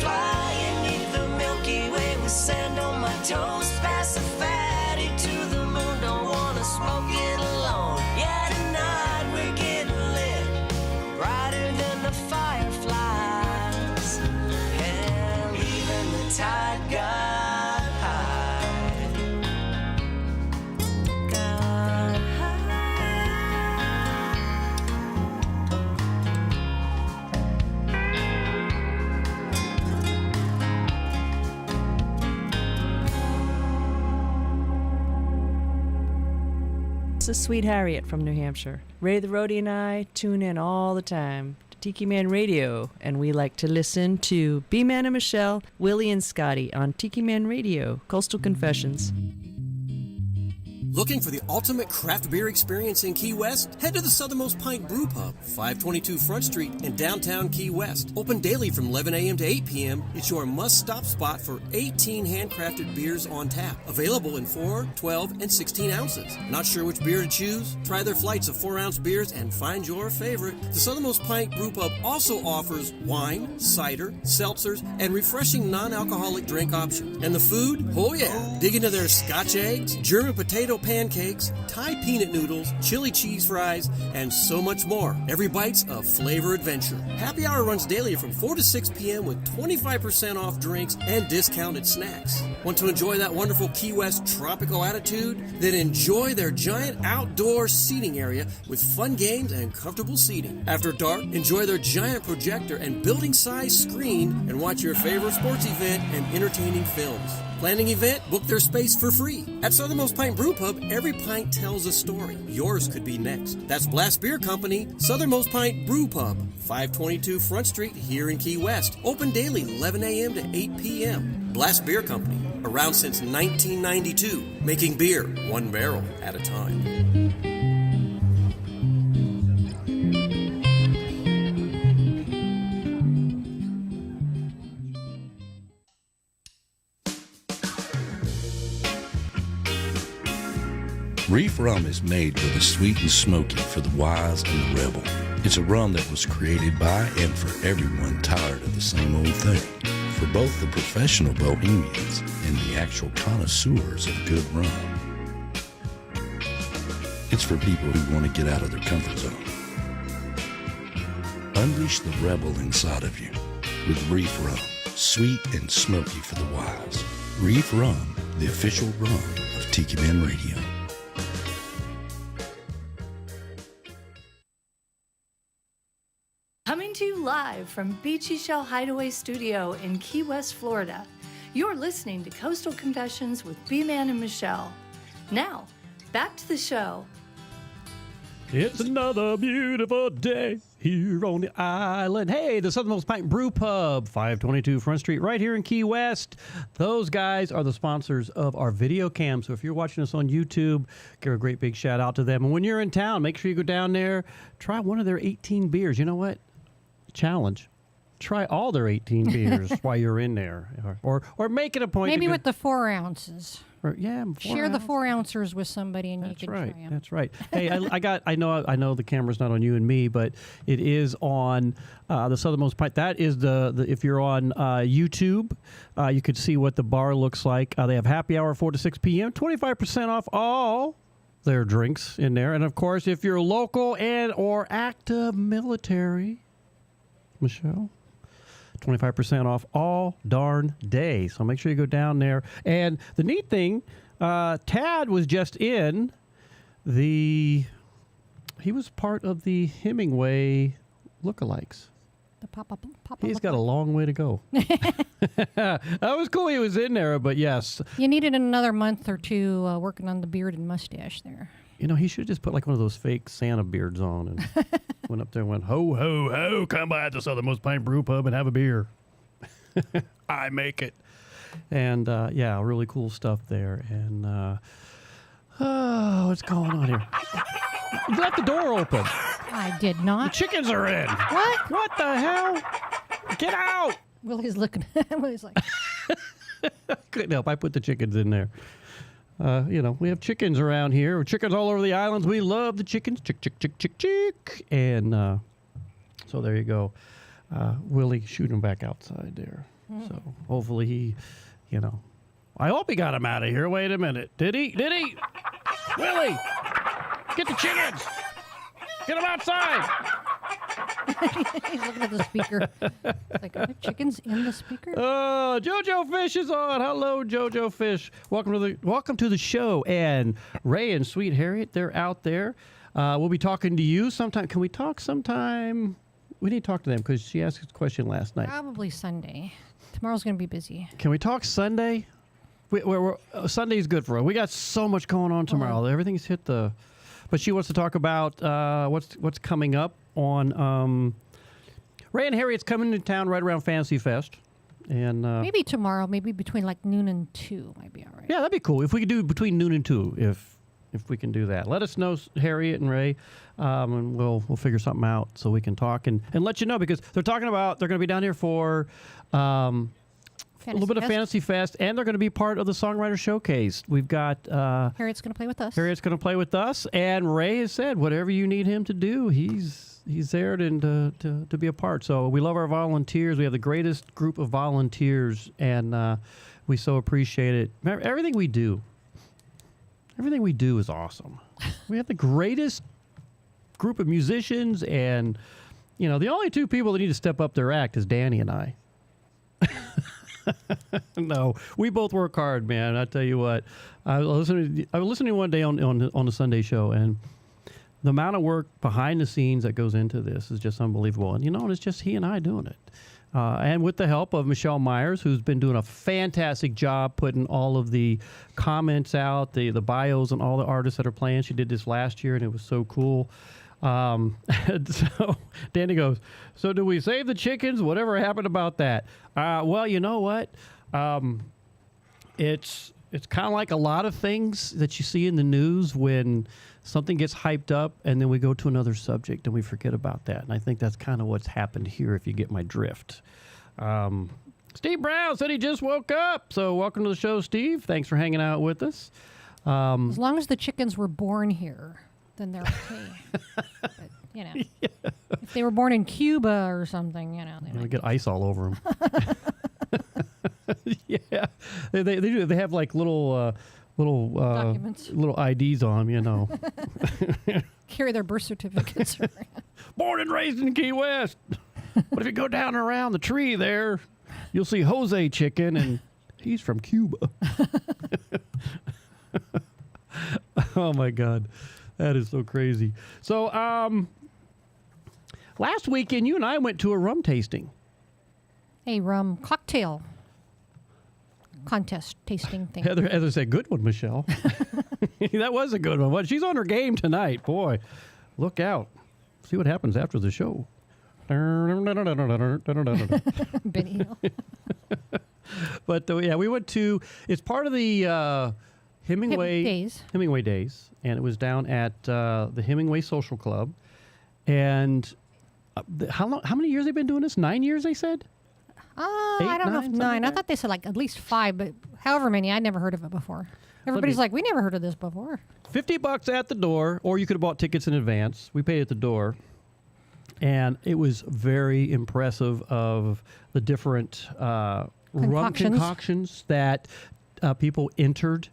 Flying neath the Milky Way with sand on my toes. Pass a fatty to the moon, don't wanna smoke it alone. Yeah, tonight we're getting lit, brighter than the fireflies. Hell, even the tide got high. Got high. This is Sweet Harriet from New Hampshire. Ray the Roadie and I tune in all the time to Tiki Man Radio, and we like to listen to B-Man and Michelle, Willie and Scotty on Tiki Man Radio, Coastal Confessions. Looking for the ultimate craft beer experience in Key West? Head to the Southernmost Pint Brewpub, 522 Front Street in downtown Key West. Open daily from 11 a.m. to 8 p.m. It's your must-stop spot for 18 handcrafted beers on tap. Available in 4, 12, and 16 ounces. Not sure which beer to choose? Try their flights of 4-ounce beers and find your favorite. The Southernmost Pint Brewpub also offers wine, cider, seltzers, and refreshing non-alcoholic drink options. And the food? Oh yeah! Dig into their Scotch eggs, German potato pancakes, Thai peanut noodles, chili cheese fries, and so much more. Every bite's a flavor adventure. Happy hour runs daily from 4 to 6 p.m. with 25% off drinks and discounted snacks. Want to enjoy that wonderful Key West tropical attitude? Then enjoy their giant outdoor seating area with fun games and comfortable seating. After dark, enjoy their giant projector and building-sized screen and watch your favorite sports event and entertaining films. Planning event? Book their space for free. At Southernmost Pint Brewpub, every pint tells a story. Yours could be next. That's Blast Beer Company, Southernmost Pint Brewpub, 522 Front Street here in Key West. Open daily 11 a.m. to 8 p.m. Blast Beer Company, around since 1992, making beer one barrel at a time. Reef rum is made with a sweet and smoky for the wise and the rebel. It's a rum that was created by and for everyone tired of the same old thing. For both the professional bohemians and the actual connoisseurs of good rum. It's for people who want to get out of their comfort zone. Unleash the rebel inside of you with Reef Rum, sweet and smoky for the wise. Reef Rum, the official rum of Tiki Man Radio. Coming to you live from Beechy Shell Hideaway Studio in Key West, Florida. You're listening to Coastal Confessions with B-Man and Michelle. Now, back to the show. It's another beautiful day here on the island. Hey, the Southernmost Pint Brewpub, 522 Front Street, right here in Key West. Those guys are the sponsors of our video cam. So if you're watching us on YouTube, give a great big shout out to them. And when you're in town, make sure you go down there, try one of their 18 beers. You know what? Challenge. Try all their 18 beers while you're in there. Or make it a point. Maybe with the 4 ounces. Share the 4 ounces with somebody, and you can try them. That's right. Hey, I know the camera's not on you and me, but it is on the Southernmost Pint. That is the if you're on YouTube, you could see what the bar looks like. They have happy hour 4 to 6 p.m. 25% off all their drinks in there, and of course, if you're local and or active military, Michelle, 25% off all darn day. So make sure you go down there. And the neat thing, Tad was just in he was part of the Hemingway lookalikes. The pop-up. He's got a long way to go. That was cool he was in there, but yes. You needed another month or two working on the beard and mustache there. You know, he should have just put like one of those fake Santa beards on and went up there and went, ho, ho, ho, come by the Southernmost Pint Brewpub and have a beer. I make it. And, yeah, really cool stuff there. And, what's going on here? You left the door open. I did not. The chickens are in. What? What the hell? Get out. Willie's looking. Willie's like. Couldn't help. I put the chickens in there. You know, we have chickens around here. Chickens all over the islands. We love the chickens. Chick, chick, chick, chick, chick. And so there you go. Willie shooting him back outside there. So hopefully he, you know. I hope he got him out of here. Wait a minute. Did he? Did he? Willie, get the chickens. Get them outside. He's looking at the speaker. It's like, are there chickens in the speaker? JoJo Fish is on. Hello, JoJo Fish. Welcome to the show. And Ray and Sweet Harriet, they're out there. We'll be talking to you sometime. Can we talk sometime? We need to talk to them because she asked a question last night. Probably Sunday. Tomorrow's going to be busy. Can we talk Sunday? Sunday's good for us. We got so much going on tomorrow. Everything's hit the But she wants to talk about what's coming up on. Ray and Harriet's coming to town right around Fantasy Fest. And maybe tomorrow, maybe between like noon and 2 might be all right. Yeah, that'd be cool. If we could do between noon and 2, if we can do that. Let us know, Harriet and Ray, and we'll figure something out so we can talk and let you know, because they're talking about they're going to be down here for a little bit of Fantasy Fest, and they're going to be part of the Songwriter Showcase. We've got Harriet's going to play with us. Harriet's going to play with us, and Ray has said whatever you need him to do, he's there to be a part. So we love our volunteers. We have the greatest group of volunteers, and we so appreciate it. Everything we do is awesome. We have the greatest group of musicians, and the only two people that need to step up their act is Danny and I. No, we both work hard, man. I tell you what, I was listening one day on the Sunday show, and the amount of work behind the scenes that goes into this is just unbelievable. And it's just he and I doing it. And with the help of Michelle Myers, who's been doing a fantastic job putting all of the comments out, the bios and all the artists that are playing. She did this last year, and it was so cool. So Danny goes, so do we save the chickens? Whatever happened about that? Well, you know what? It's kind of like a lot of things that you see in the news when something gets hyped up and then we go to another subject and we forget about that. And I think that's kind of what's happened here, if you get my drift. Steve Brown said he just woke up. So welcome to the show, Steve. Thanks for hanging out with us. As long as the chickens were born here, then they're okay. But, if they were born in Cuba or something, they get ice all over them. Yeah, they do. They have like little documents, little IDs on them. Carry their birth certificates around. Born and raised in Key West. But if you go down around the tree there, you'll see Jose Chicken, and he's from Cuba. Oh my God. That is so crazy. So, last weekend, you and I went to a rum tasting. A rum cocktail contest tasting thing. Heather said, good one, Michelle. That was a good one. She's on her game tonight. Boy, look out. See what happens after the show. Benny. But, we went to, it's part of the... Hemingway Days, and it was down at the Hemingway Social Club. And how many years they've been doing this? 9 years, they said? I don't know if 9. I thought they said like at least 5, but however many, I'd never heard of it before. Everybody's like, we never heard of this before. $50 at the door, or you could have bought tickets in advance. We paid at the door. And it was very impressive of the different rum concoctions that people entered.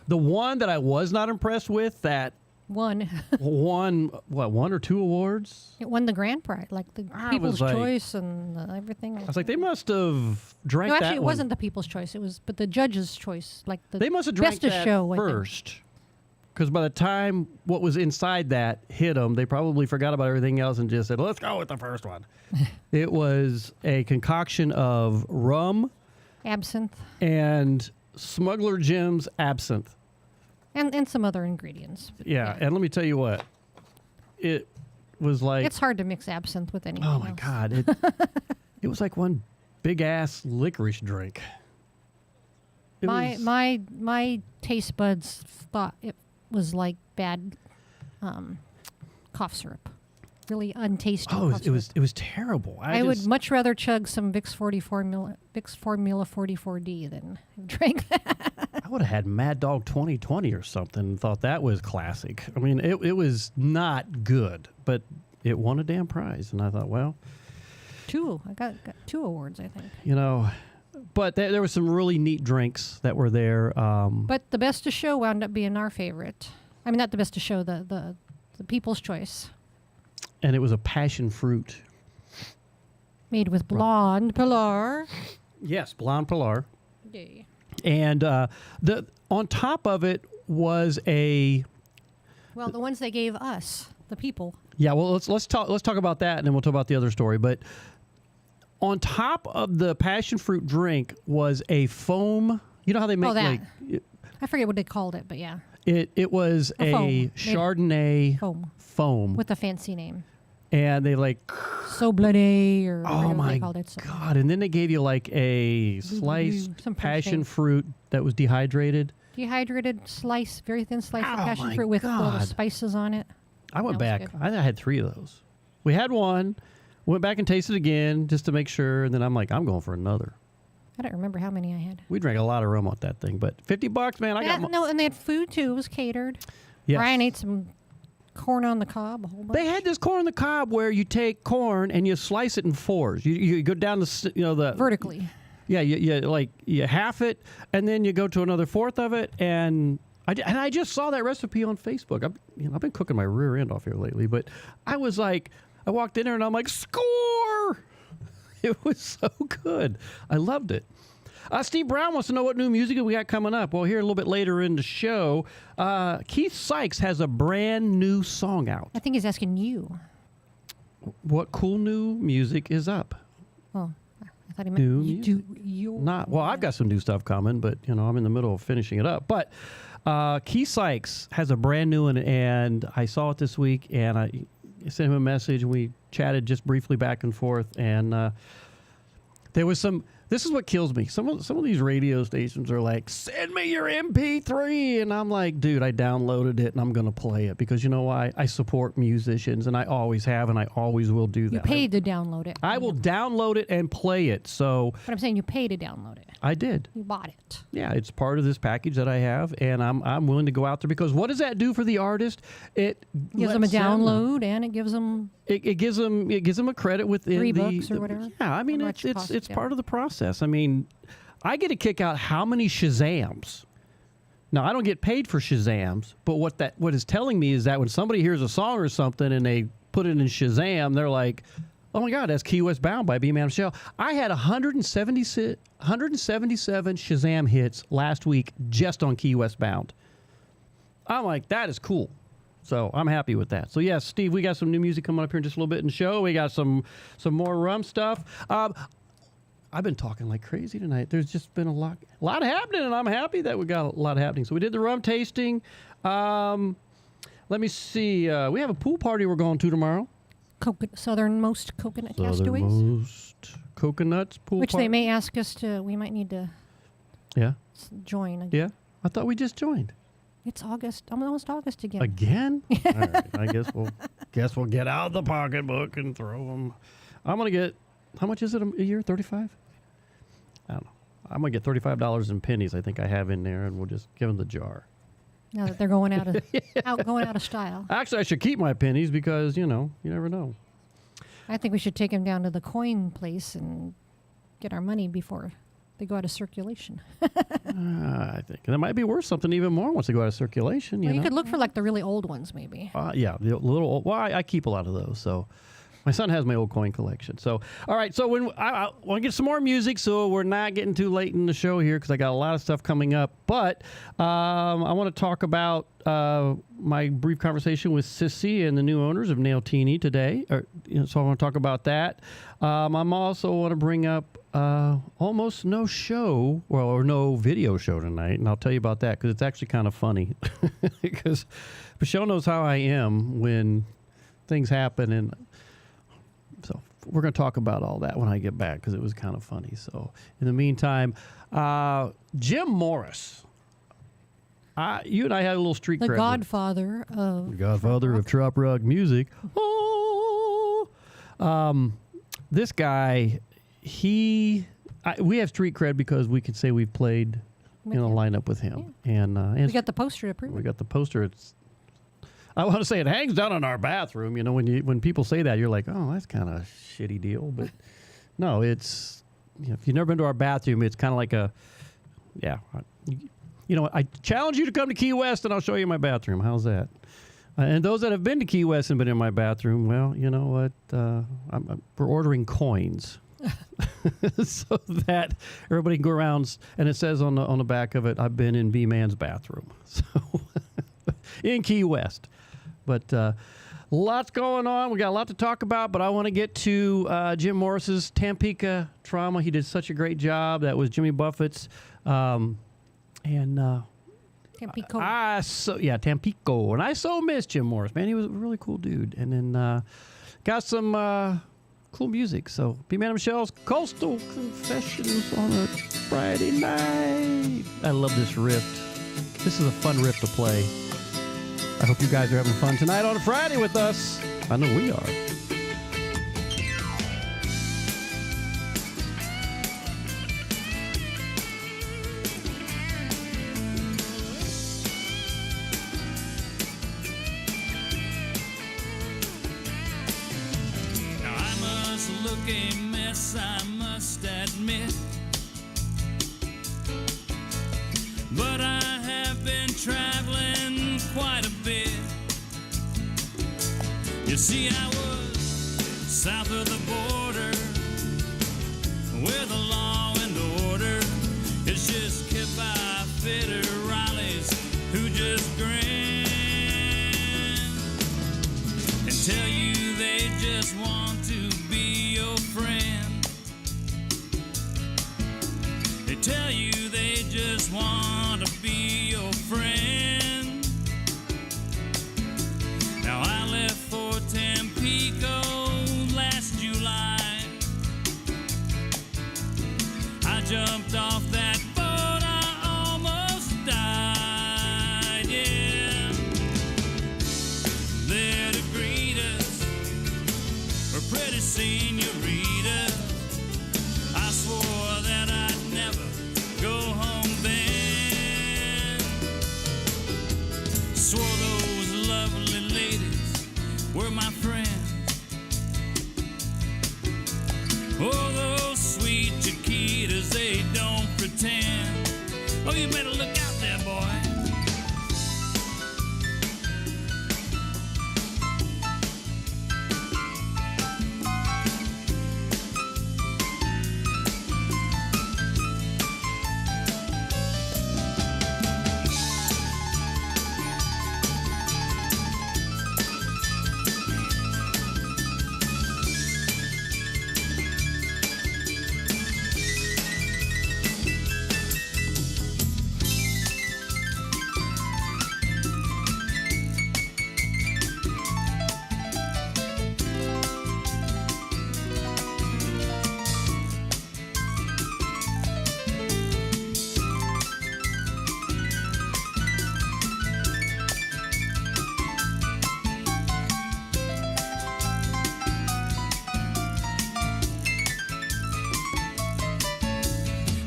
The one that I was not impressed with that won one or two awards. It won the grand prize, like the People's Choice and everything. I was like, they must have drank that. No, actually, it wasn't the People's Choice. It was, but the Judge's Choice, like they must have drank that first. Because by the time what was inside that hit them, they probably forgot about everything else and just said, "Let's go with the first one." It was a concoction of rum, absinthe, and Smuggler Jim's absinthe. And some other ingredients. Yeah, and let me tell you what. It was like... It's hard to mix absinthe with anything else. Oh, my God. It was like one big-ass licorice drink. My taste buds thought it was like bad cough syrup. Really untasty. Oh, it was terrible. I would much rather chug some Vicks Formula 44D than drink that. I would have had Mad Dog 2020 or something and thought that was classic. I mean, it was not good, but it won a damn prize. And I thought, well... I got 2 awards, I think. But there were some really neat drinks that were there. But the Best of Show wound up being our favorite. I mean, not the Best of Show, the People's Choice. And it was a passion fruit. Made with blonde Pilar. Yes, blonde Pilar. Yeah. And on top of it was a... Well, the ones they gave us, the people. Yeah, well, let's talk about that, and then we'll talk about the other story. But on top of the passion fruit drink was a foam... You know how they make... that. I forget what they called it, but yeah. It was a Chardonnay foam with a fancy name. And they So bloody or oh whatever my they called it. God! And then they gave you like a sliced passion fruit that was dehydrated. Dehydrated slice, very thin slice of passion fruit with little spices on it. I went back. I had 3 of those. We had one. Went back and tasted again just to make sure, and then I'm like, I'm going for another. I don't remember how many I had. We drank a lot of rum on that thing, but $50, man. I got no, and they had food too. It was catered. Yes. Brian ate some corn on the cob. A whole bunch. They had this corn on the cob where you take corn and you slice it in 4s. You go down the vertically. Yeah, you half it, and then you go to another 1/4 of it, and I just saw that recipe on Facebook. I've been cooking my rear end off here lately, but I was like, I walked in there and I'm like, score! It was so good. I loved it. Steve Brown wants to know what new music we got coming up. Well, here a little bit later in the show, Keith Sykes has a brand new song out. I think he's asking you. What cool new music is up? Oh, I thought he meant Well, I've got some new stuff coming, but I'm in the middle of finishing it up. But Keith Sykes has a brand new one, and I saw it this week, and I sent him a message, and we chatted just briefly back and forth, and there was some. This is what kills me. Some of these radio stations are like, send me your MP3. And I'm like, dude, I downloaded it and I'm going to play it because you know why? I support musicians and I always have and I always will do that. You paid to download it. I will download it and play it. So, but I'm saying you paid to download it. I did. You bought it. Yeah, it's part of this package that I have, and I'm willing to go out there because what does that do for the artist? It gives them a download, and it gives them it gives them a credit within $3 or whatever. Yeah, I mean it's part of the process. I mean, I get a kick out how many Shazams. Now I don't get paid for Shazams, but what is telling me is that when somebody hears a song or something and they put it in Shazam, they're like, oh my God, that's Key West Bound by B-Man Shell. I had 177 Shazam hits last week just on Key West Bound. I'm like, that is cool. So I'm happy with that. So yes, Steve, we got some new music coming up here in just a little bit in the show. We got some more rum stuff. I've been talking like crazy tonight. There's just been a lot happening, and I'm happy that we got a lot happening. So we did the rum tasting. Let me see. We have a pool party we're going to tomorrow. Southernmost Coconut Castaways. Southernmost Coconuts pool Which party. they may ask us to. We might need to. Join. Again. Yeah, I thought we just joined. It's August. Almost August again. Again? All right. I guess we'll get out the pocketbook and throw them. I'm gonna get. How much is it a year? 35? I don't know. I'm gonna get $35 in pennies. I think I have in there, and we'll just give them the jar. Now that they're going out of style. Actually, I should keep my pennies because you never know. I think we should take them down to the coin place and get our money before they go out of circulation. I think that might be worth something even more once they go out of circulation. You could look for like the really old ones, maybe. Yeah, the little old. Well, I keep a lot of those, so. My son has my old coin collection. So, all right. So when I want to get some more music, so we're not getting too late in the show here because I got a lot of stuff coming up. But I want to talk about my brief conversation with Sissy and the new owners of Nailtini today. So I want to talk about that. I'm also want to bring up almost no show, or no video show tonight, and I'll tell you about that because it's actually kind of funny because Michelle knows how I am when things happen and. So we're going to talk about all that when I get back because it was kind of funny. So in the meantime, Jim Morris. You and I had a little street cred. The godfather of trop rock music. Oh. This guy, we have street cred because we can say we've played in a lineup with him. Yeah. And we got the poster to prove it. We got the poster. I want to say it hangs down in our bathroom. When people say that, you're like, oh, that's kind of a shitty deal. But no, it's if you've never been to our bathroom, it's kind of like I challenge you to come to Key West and I'll show you my bathroom. How's that? And those that have been to Key West and been in my bathroom, well, you know what? We're ordering coins. So that everybody can go around, and it says on the back of it, I've been in B-Man's bathroom. So in Key West. But lots going on. We got a lot to talk about, but I want to get to Jim Morris's Tampico Trauma. He did such a great job. That was Jimmy Buffett's. And Tampico. Tampico. And I so miss Jim Morris, man. He was a really cool dude. And then got some cool music. So, B-Man and Michelle's Coastal Confessions on a Friday night. I love this riff. This is a fun riff to play. I hope you guys are having fun tonight on a Friday with us. I know we are. A mess, I must admit, but I have been traveling quite a bit. You see, I was south of the border where the law and order is just kept by fitter Rileys who just grin and tell you they just want to be your friend. They tell you they just want to be your friend. Now I left for Tampico last July. I jumped off that boat, I almost died, yeah. There to greet us were pretty señoritas. I swore that I'd never go home then. Swore those lovely ladies were my friends. Oh, those sweet Chiquitas, they don't pretend. Oh, you better look out there, boy.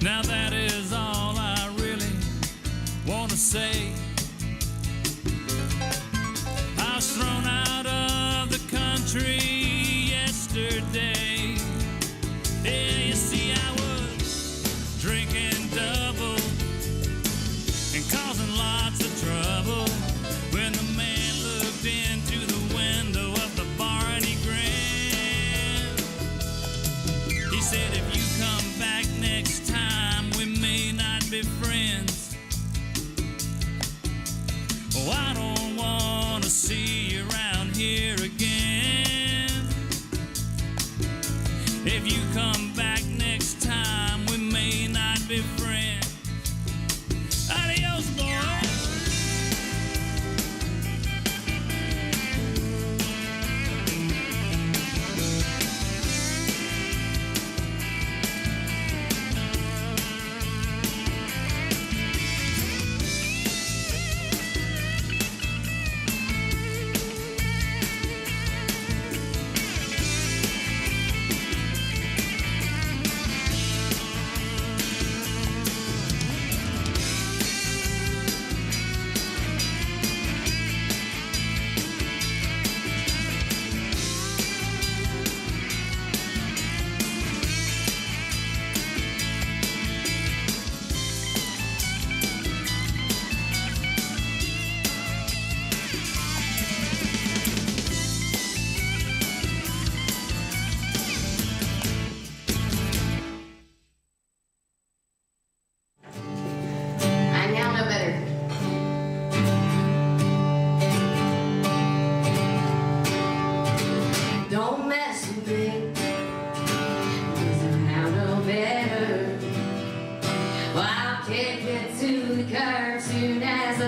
Now that is all I really want to say. I was thrown out of the country yesterday. Yeah, you see, I was drinking double and causing lots of trouble when the man looked into the window of the bar and he grinned. He said, if you come back next time, we may not be friends. Oh, I don't want to see you around here again. If you come back next time, we may not be friends. Adios, boy. I now know better. Don't mess with me, 'cause I now know better. Well, I'll kick it to the curb soon as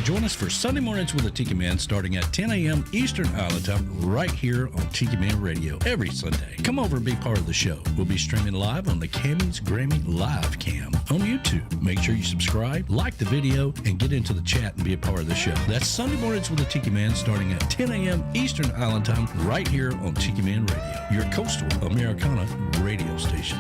Friday, join us for Sunday Mornings with the Tiki Man starting at 10 a.m. Eastern Island Time right here on Tiki Man Radio every Sunday. Come over and be part of the show. We'll be streaming live on the Cammy's Grammy Live Cam on YouTube. Make sure you subscribe, like the video, and get into the chat and be a part of the show. That's Sunday Mornings with the Tiki Man starting at 10 a.m. Eastern Island Time right here on Tiki Man Radio, your coastal Americana radio station.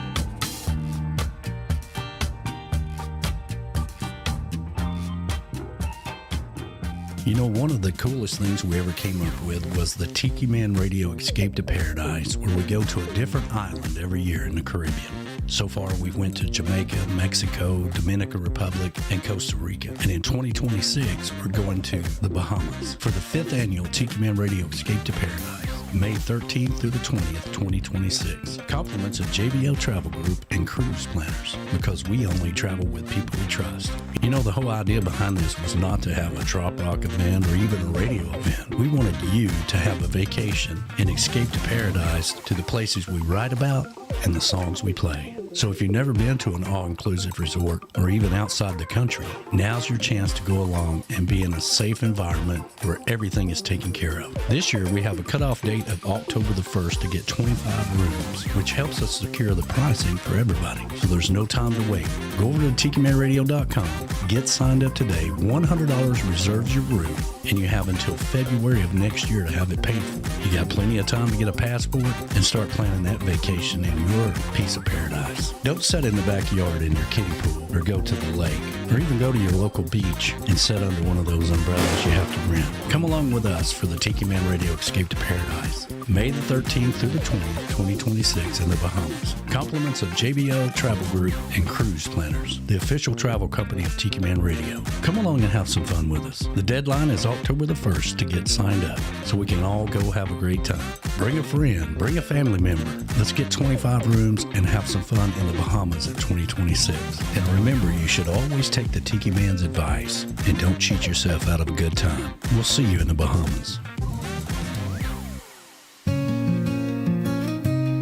You know, one of the coolest things we ever came up with was the Tiki Man Radio Escape to Paradise, where we go to a different island every year in the Caribbean. So far, we've went to Jamaica, Mexico, Dominican Republic, and Costa Rica. And in 2026, we're going to the Bahamas for the 5th annual Tiki Man Radio Escape to Paradise, May 13th through the 20th, 2026. Compliments of JBL Travel Group and Cruise Planners, because we only travel with people we trust. You know, the whole idea behind this was not to have a drop rock event or even a radio event. We wanted you to have a vacation and escape to paradise, to the places we write about and the songs we play. So if you've never been to an all-inclusive resort or even outside the country, now's your chance to go along and be in a safe environment where everything is taken care of. This year, we have a cutoff date of October the 1st to get 25 rooms, which helps us secure the pricing for everybody. So there's no time to wait. Go over to TikiManRadio.com, get signed up today. $100 reserves your room, and you have until February of next year to have it paid for. You got plenty of time to get a passport and start planning that vacation in your piece of paradise. Don't sit in the backyard in your kiddie pool or go to the lake or even go to your local beach and sit under one of those umbrellas you have to rent. Come along with us for the Tiki Man Radio Escape to Paradise, May the 13th through the 20th, 2026 in the Bahamas. Compliments of JBL Travel Group and Cruise Planners, the official travel company of Tiki Man Radio. Come along and have some fun with us. The deadline is October the 1st to get signed up, so we can all go have a great time. Bring a friend, bring a family member. Let's get 25 rooms and have some fun in the Bahamas in 2026. And remember, you should always take the Tiki Man's advice and don't cheat yourself out of a good time. We'll see you in the Bahamas.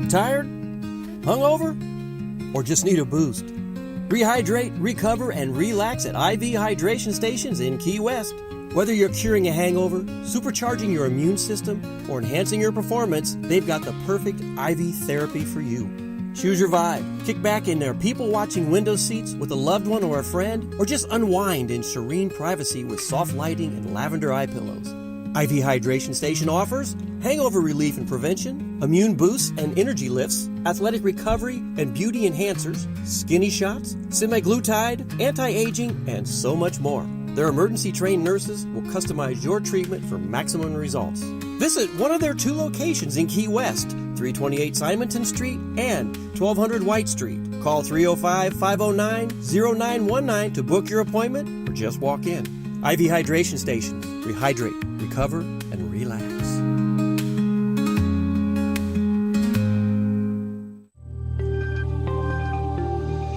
Tired? Hungover? Or just need a boost? Rehydrate, recover, and relax at IV hydration stations in Key West. Whether you're curing a hangover, supercharging your immune system, or enhancing your performance, they've got the perfect IV therapy for you. Choose your vibe. Kick back in their people-watching window seats with a loved one or a friend, or just unwind in serene privacy with soft lighting and lavender eye pillows. IV Hydration Station offers hangover relief and prevention, immune boosts and energy lifts, athletic recovery and beauty enhancers, skinny shots, semaglutide, anti-aging, and so much more. Their emergency-trained nurses will customize your treatment for maximum results. Visit one of their 2 locations in Key West, 328 Simonton Street and 1200 White Street. Call 305-509-0919 to book your appointment or just walk in. IV Hydration Stations. Rehydrate, recover, and relax.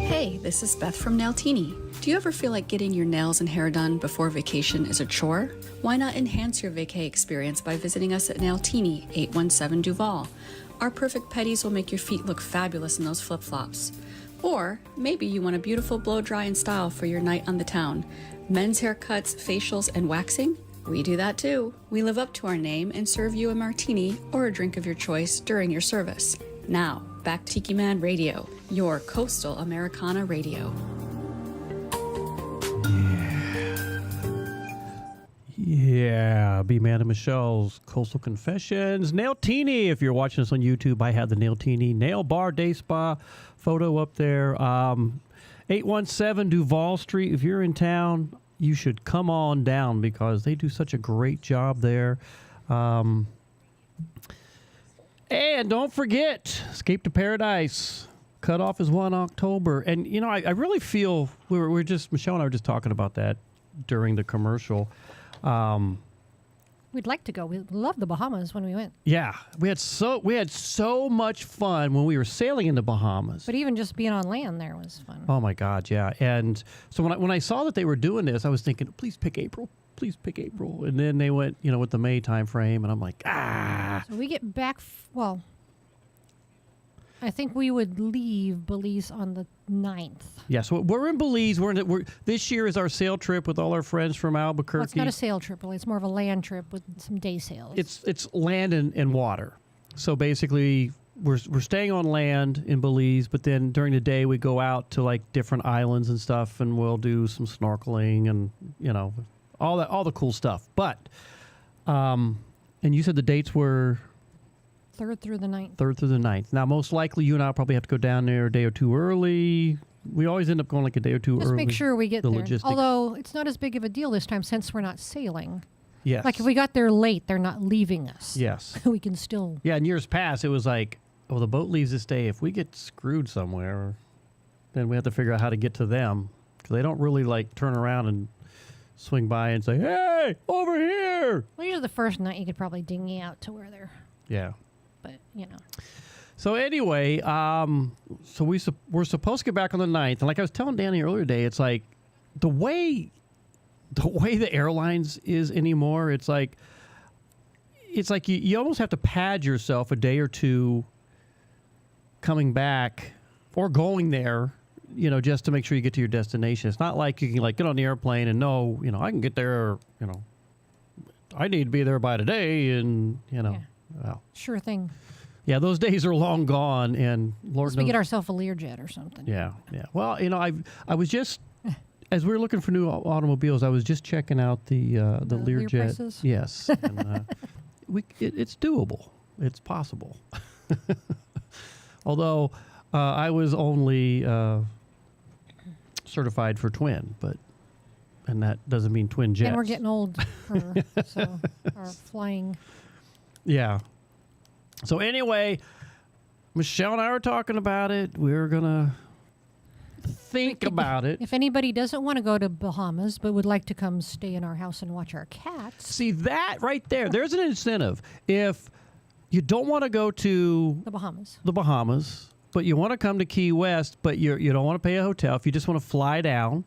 Hey, this is Beth from Nailtini. Do you ever feel like getting your nails and hair done before vacation is a chore? Why not enhance your vacay experience by visiting us at Nailtini, 817 Duval. Our perfect petties will make your feet look fabulous in those flip-flops. Or maybe you want a beautiful blow-dry and style for your night on the town. Men's haircuts, facials, and waxing? We do that too. We live up to our name and serve you a martini or a drink of your choice during your service. Now, back to Tiki Man Radio, your coastal Americana radio. Yeah, B-Man and Michelle's Coastal Confessions. Nailtini, if you're watching us on YouTube, I have the Nailtini Nail Bar Day Spa photo up there. 817 Duval Street. If you're in town, you should come on down because they do such a great job there. And don't forget, Escape to Paradise. Cutoff is 1 October. And, you know, I really feel, we're just, Michelle and I were just talking about that during the commercial. We'd like to go. We loved the Bahamas when we went. Yeah, we had so much fun when we were sailing in the Bahamas. But even just being on land there was fun. Oh my God, yeah. And so when I saw that they were doing this, I was thinking, please pick April. Please pick April. And then they went, with the May time frame, and I'm like, So we get back, I think we would leave Belize on the 9th. Yeah, so we're in Belize. This year is our sail trip with all our friends from Albuquerque. Well, it's not a sail trip, really. It's more of a land trip with some day sails. It's land and water. So basically, we're staying on land in Belize, but then during the day we go out to like different islands and stuff, and we'll do some snorkeling and all the cool stuff. But and you said the dates were 3rd through the 9th. 3rd through the 9th. Now, most likely you and I will probably have to go down there a day or two early. We always end up going like a day or two early. Just make sure we get there. Logistics. Although it's not as big of a deal this time since we're not sailing. Yes. Like if we got there late, they're not leaving us. Yes. We can still. Yeah, in years past, it was like, oh, the boat leaves this day. If we get screwed somewhere, then we have to figure out how to get to them. Because they don't really like turn around and swing by and say, hey, over here. Well, usually the first night you could probably dinghy out to where they're. Yeah. But, So anyway, so we're supposed to get back on the 9th. And like I was telling Danny earlier today, it's like the way the airlines is anymore, it's like you almost have to pad yourself a day or two coming back or going there, just to make sure you get to your destination. It's not like you can like get on the airplane and know, I can get there, I need to be there by today and, well. Sure thing. Yeah, those days are long gone, and Lord knows. We get ourselves a Learjet or something. Yeah. Well, I was just, as we were looking for new automobiles, I was just checking out the Learjet. Prices? Yes. And, it's doable. It's possible. Although I was only certified for twin, and that doesn't mean twin jets. And we're getting old, so our flying. Yeah. So anyway, Michelle and I were talking about it. We're going to think about it. If anybody doesn't want to go to Bahamas but would like to come stay in our house and watch our cats. See, that right there's an incentive. If you don't want to go to the Bahamas, but you want to come to Key West, but you don't want to pay a hotel, if you just want to fly down,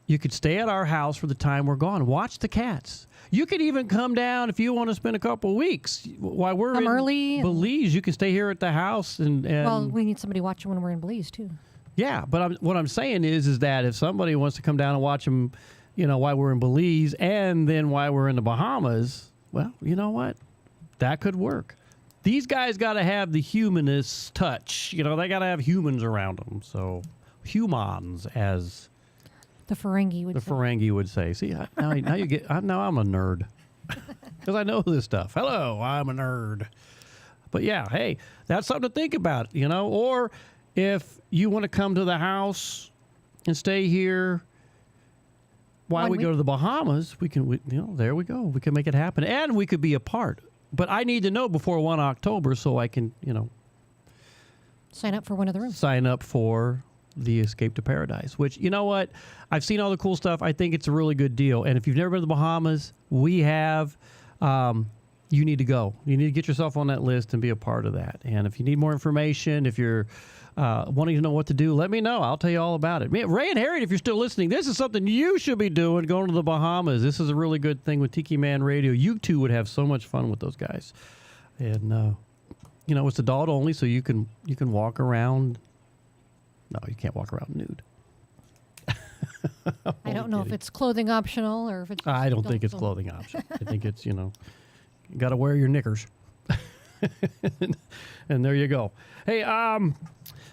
you could stay at our house for the time we're gone. Watch the cats. You could even come down if you want to spend a couple of weeks. While we're in early Belize, you can stay here at the house. And well, we need somebody watching when we're in Belize, too. Yeah, but what I'm saying is that if somebody wants to come down and watch them, while we're in Belize and then while we're in the Bahamas, well, you know what? That could work. These guys got to have the humanist touch. They got to have humans around them. So humans, as the Ferengi would say. See, now you get. Now I'm a nerd because I know this stuff. Hello, I'm a nerd. But yeah, hey, that's something to think about. Or if you want to come to the house and stay here while we go to the Bahamas, we can. There we go. We can make it happen, and we could be apart. But I need to know before 1 October so I can, sign up for one of the rooms. Sign up for the Escape to Paradise, which, you know what? I've seen all the cool stuff. I think it's a really good deal. And if you've never been to the Bahamas, we have. You need to go. You need to get yourself on that list and be a part of that. And if you need more information, if you're wanting to know what to do, let me know. I'll tell you all about it. Ray and Harriet, if you're still listening, this is something you should be doing, going to the Bahamas. This is a really good thing with Tiki Man Radio. You two would have so much fun with those guys. And, it's adult only, so you can walk around. No, you can't walk around nude. I don't know if it's clothing optional or if it's. I don't think it's clothing optional. I think it's, you got to wear your knickers. And there you go. Hey,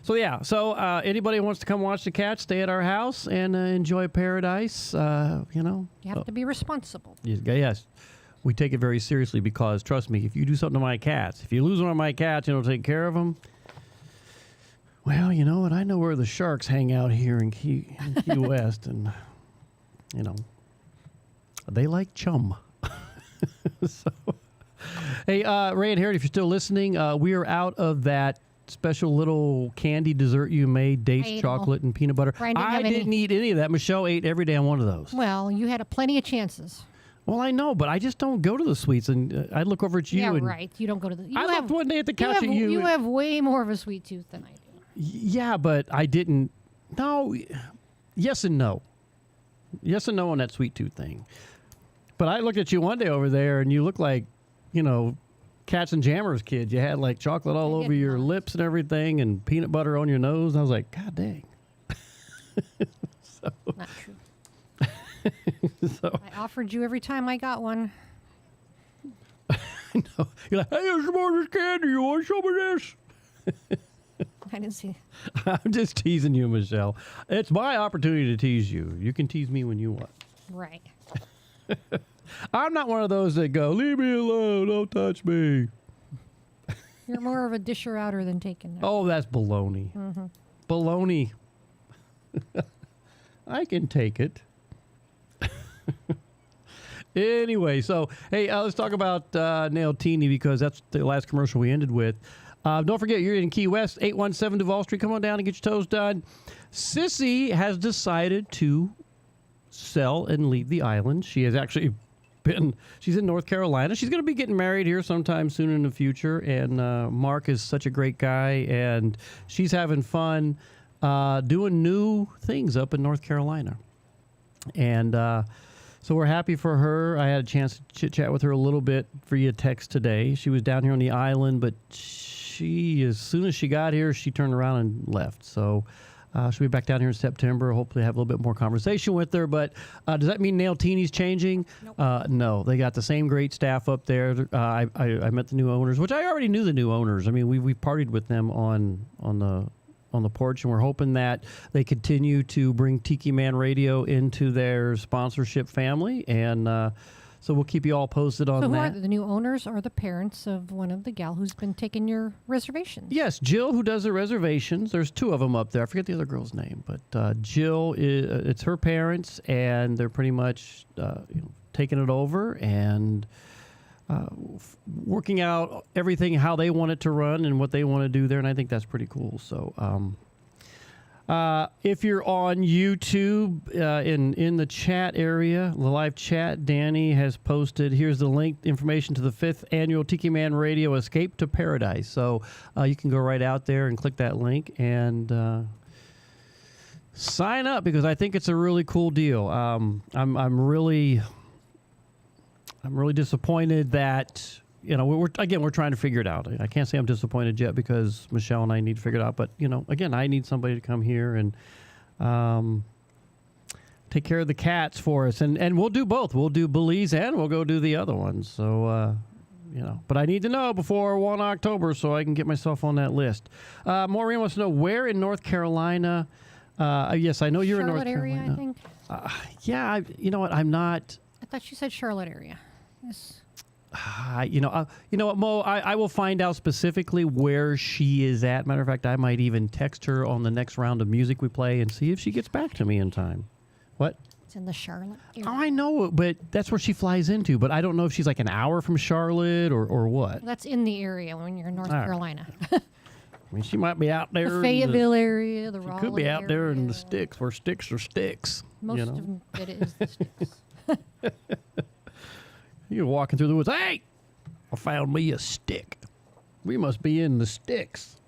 so anybody who wants to come watch the cats, stay at our house and enjoy paradise, You have to be responsible. Yes. We take it very seriously because, trust me, if you do something to my cats, if you lose one of my cats, you don't take care of them, well, you know what? I know where the sharks hang out here in Key West, and, they like chum. So, hey, Ray and Harriet, if you're still listening, we are out of that special little candy dessert you made, dates, chocolate, and peanut butter. I didn't eat any of that. Michelle ate every damn one of those. Well, you had plenty of chances. Well, I know, but I just don't go to the sweets, and I look over at you. Yeah, and right. You don't go to the. I looked one day at the couch at you. You have way more of a sweet tooth than I do. Yeah, but I didn't. No, yes and no. Yes and no on that sweet tooth thing. But I looked at you one day over there, and you look like, Cats and Jammers kid. You had like chocolate all over your lips and everything and peanut butter on your nose. And I was like, God dang. Not true. I offered you every time I got one. No. You're like, hey, there's some more of this candy. You want some of this? I didn't see. I'm just teasing you, Michelle. It's my opportunity to tease you. You can tease me when you want. Right. I'm not one of those that go, leave me alone, don't touch me. You're more of a disher outer than taking. Oh, that's baloney. Mm-hmm. Baloney. I can take it. Anyway, so, hey, let's talk about Nailtini because that's the last commercial we ended with. Don't forget, you're in Key West, 817 Duval Street. Come on down and get your toes done. Sissy has decided to sell and leave the island. She has actually she's in North Carolina. She's going to be getting married here sometime soon in the future. And Mark is such a great guy, and she's having fun doing new things up in North Carolina. And so we're happy for her. I had a chance to chit-chat with her a little bit via text today. She was down here on the island, but as soon as she got here, she turned around and left. So she'll be back down here in September. Hopefully have a little bit more conversation with her. But does that mean Nailtini's changing? Nope. No. They got the same great staff up there. I met the new owners, which I already knew the new owners. I mean, we partied with them on the porch, and we're hoping that they continue to bring Tiki Man Radio into their sponsorship family. And so we'll keep you all posted on that. So who are the new owners or the parents of one of the gal who's been taking your reservations? Yes, Jill, who does the reservations. There's two of them up there. I forget the other girl's name, but Jill, it's her parents, and they're pretty much taking it over and working out everything, how they want it to run and what they want to do there. And I think that's pretty cool. So if you're on YouTube, in the chat area, the live chat, Danny has posted, here's the link, information to the 5th annual Tiki Man Radio Escape to Paradise. So you can go right out there and click that link and sign up, because I think it's a really cool deal. I'm really disappointed that, we're trying to figure it out. I can't say I'm disappointed yet because Michelle and I need to figure it out. But, again, I need somebody to come here and take care of the cats for us. And we'll do both. We'll do Belize and we'll go do the other ones. So, but I need to know before 1 October so I can get myself on that list. Maureen wants to know where in North Carolina. Yes, I know you're in North Carolina. Charlotte area, I think. Yeah, you know what? I'm not. I thought you said Charlotte area. Yes. You know what, Mo? I will find out specifically where she is at. Matter of fact, I might even text her on the next round of music we play and see if she gets back to me in time. What? It's in the Charlotte area. Oh, I know, but that's where she flies into. But I don't know if she's like an hour from Charlotte or what. That's in the area when you're in North Carolina. I mean, she might be out there. The Fayetteville area, the Raleigh She could be out area. there in the sticks, where sticks are sticks. Most of it is the sticks. You're walking through the woods. Hey, I found me a stick. We must be in the sticks.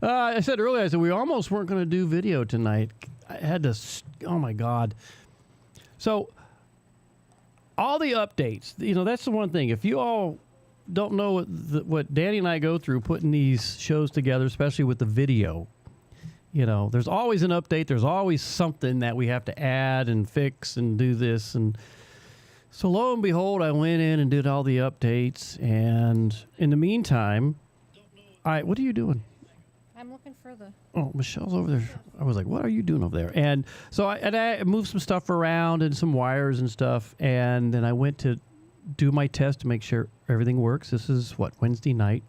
I said earlier, we almost weren't going to do video tonight. I had to, oh my God. So, all the updates, that's the one thing. If you all don't know what Danny and I go through putting these shows together, especially with the video, there's always an update. There's always something that we have to add and fix and do this. And so lo and behold, I went in and did all the updates. And in the meantime, what are you doing? I'm looking for the... Oh, Michelle's over there. I was like, what are you doing over there? And so I moved some stuff around and some wires and stuff. And then I went to do my test to make sure everything works. This is, Wednesday night.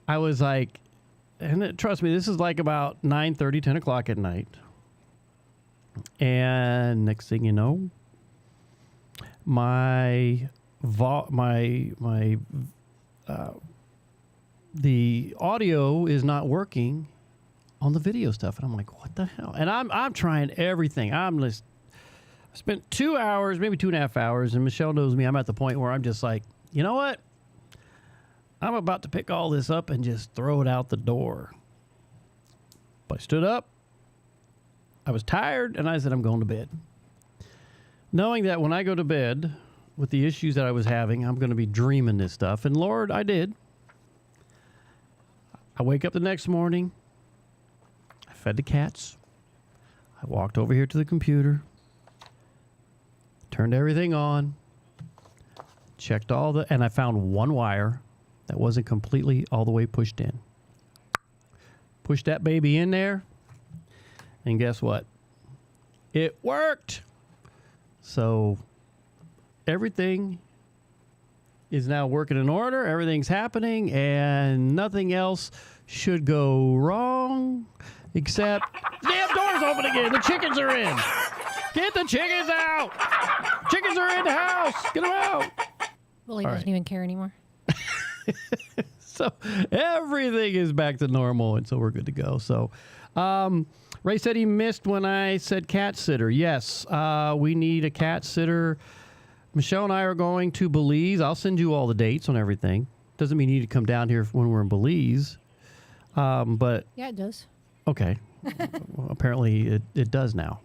I was like... And trust me, this is like about 9:30, 10 o'clock at night. And next thing you know, the audio is not working on the video stuff. And I'm like, what the hell? And I'm trying everything. I spent 2 hours, maybe 2.5 hours, and Michelle knows me. I'm at the point where I'm just like, you know what? I'm about to pick all this up and just throw it out the door. But I stood up. I was tired, and I said, I'm going to bed. Knowing that when I go to bed, with the issues that I was having, I'm going to be dreaming this stuff. And Lord, I did. I wake up the next morning. I fed the cats. I walked over here to the computer. Turned everything on. Checked and I found one wire that wasn't completely all the way pushed in. Pushed that baby in there. And guess what? It worked. So everything is now working in order. Everything's happening, and nothing else should go wrong except the damn door's open again. The chickens are in. Get the chickens out. Chickens are in the house. Get them out. Willie doesn't even care anymore. So everything is back to normal, and so we're good to go. So Ray said he missed when I said cat sitter. Yes, we need a cat sitter. Michelle and I are going to Belize. I'll send you all the dates on everything. Doesn't mean you need to come down here when we're in Belize. But yeah, it does. Okay. Well, apparently it does now.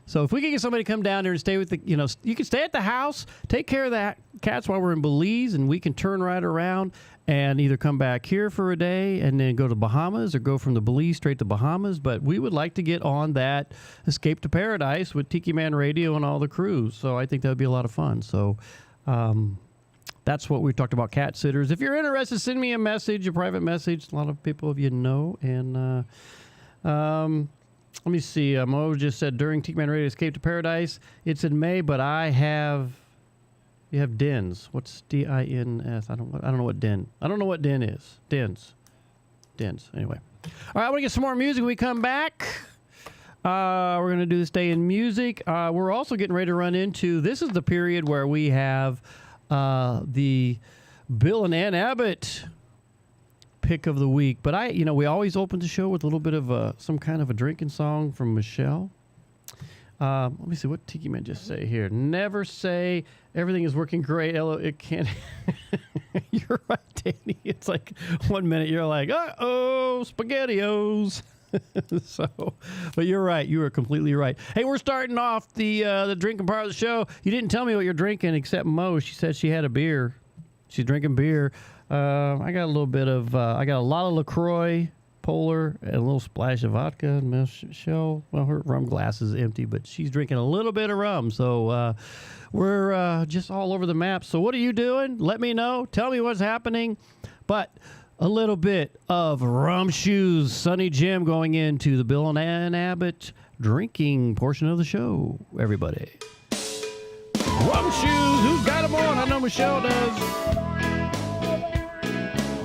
So if we can get somebody to come down here and stay with you can stay at the house, take care of the cats while we're in Belize, and we can turn right around and either come back here for a day and then go to Bahamas, or go from the Belize straight to Bahamas. But we would like to get on that Escape to Paradise with Tiki Man Radio and all the crews. So I think that would be a lot of fun. So that's what we talked about, cat sitters. If you're interested, send me a message, a private message. A lot of people of you know. And let me see. Mo just said during Tiki Man Radio Escape to Paradise, it's in May, but you have DINS. What's DINS? I don't know what DIN. I don't know what DIN is. DINS. Anyway. All right, I want to get some more music when we come back. We're going to do this day in music. We're also getting ready to run into, this is the period where we have the Bill and Ann Abbott pick of the week. But we always open the show with a little bit of some kind of a drinking song from Michelle. Let me see, what Tiki Man just say here? Never say everything is working great. It can't. You're right, Danny. It's like 1 minute you're like, uh-oh, SpaghettiOs. But you're right. You are completely right. Hey, we're starting off the drinking part of the show. You didn't tell me what you're drinking except Mo. She said she had a beer. She's drinking beer. I got a little bit of, I got a lot of LaCroix, Polar, and a little splash of vodka. And Michelle, well, her rum glass is empty, but she's drinking a little bit of rum. So we're just all over the map. So what are you doing? Let me know. Tell me what's happening. But a little bit of Rum Shoes, Sonny Jim going into the Bill and Ann Abbott drinking portion of the show, everybody. Rum Shoes, who's got them on? I know Michelle does.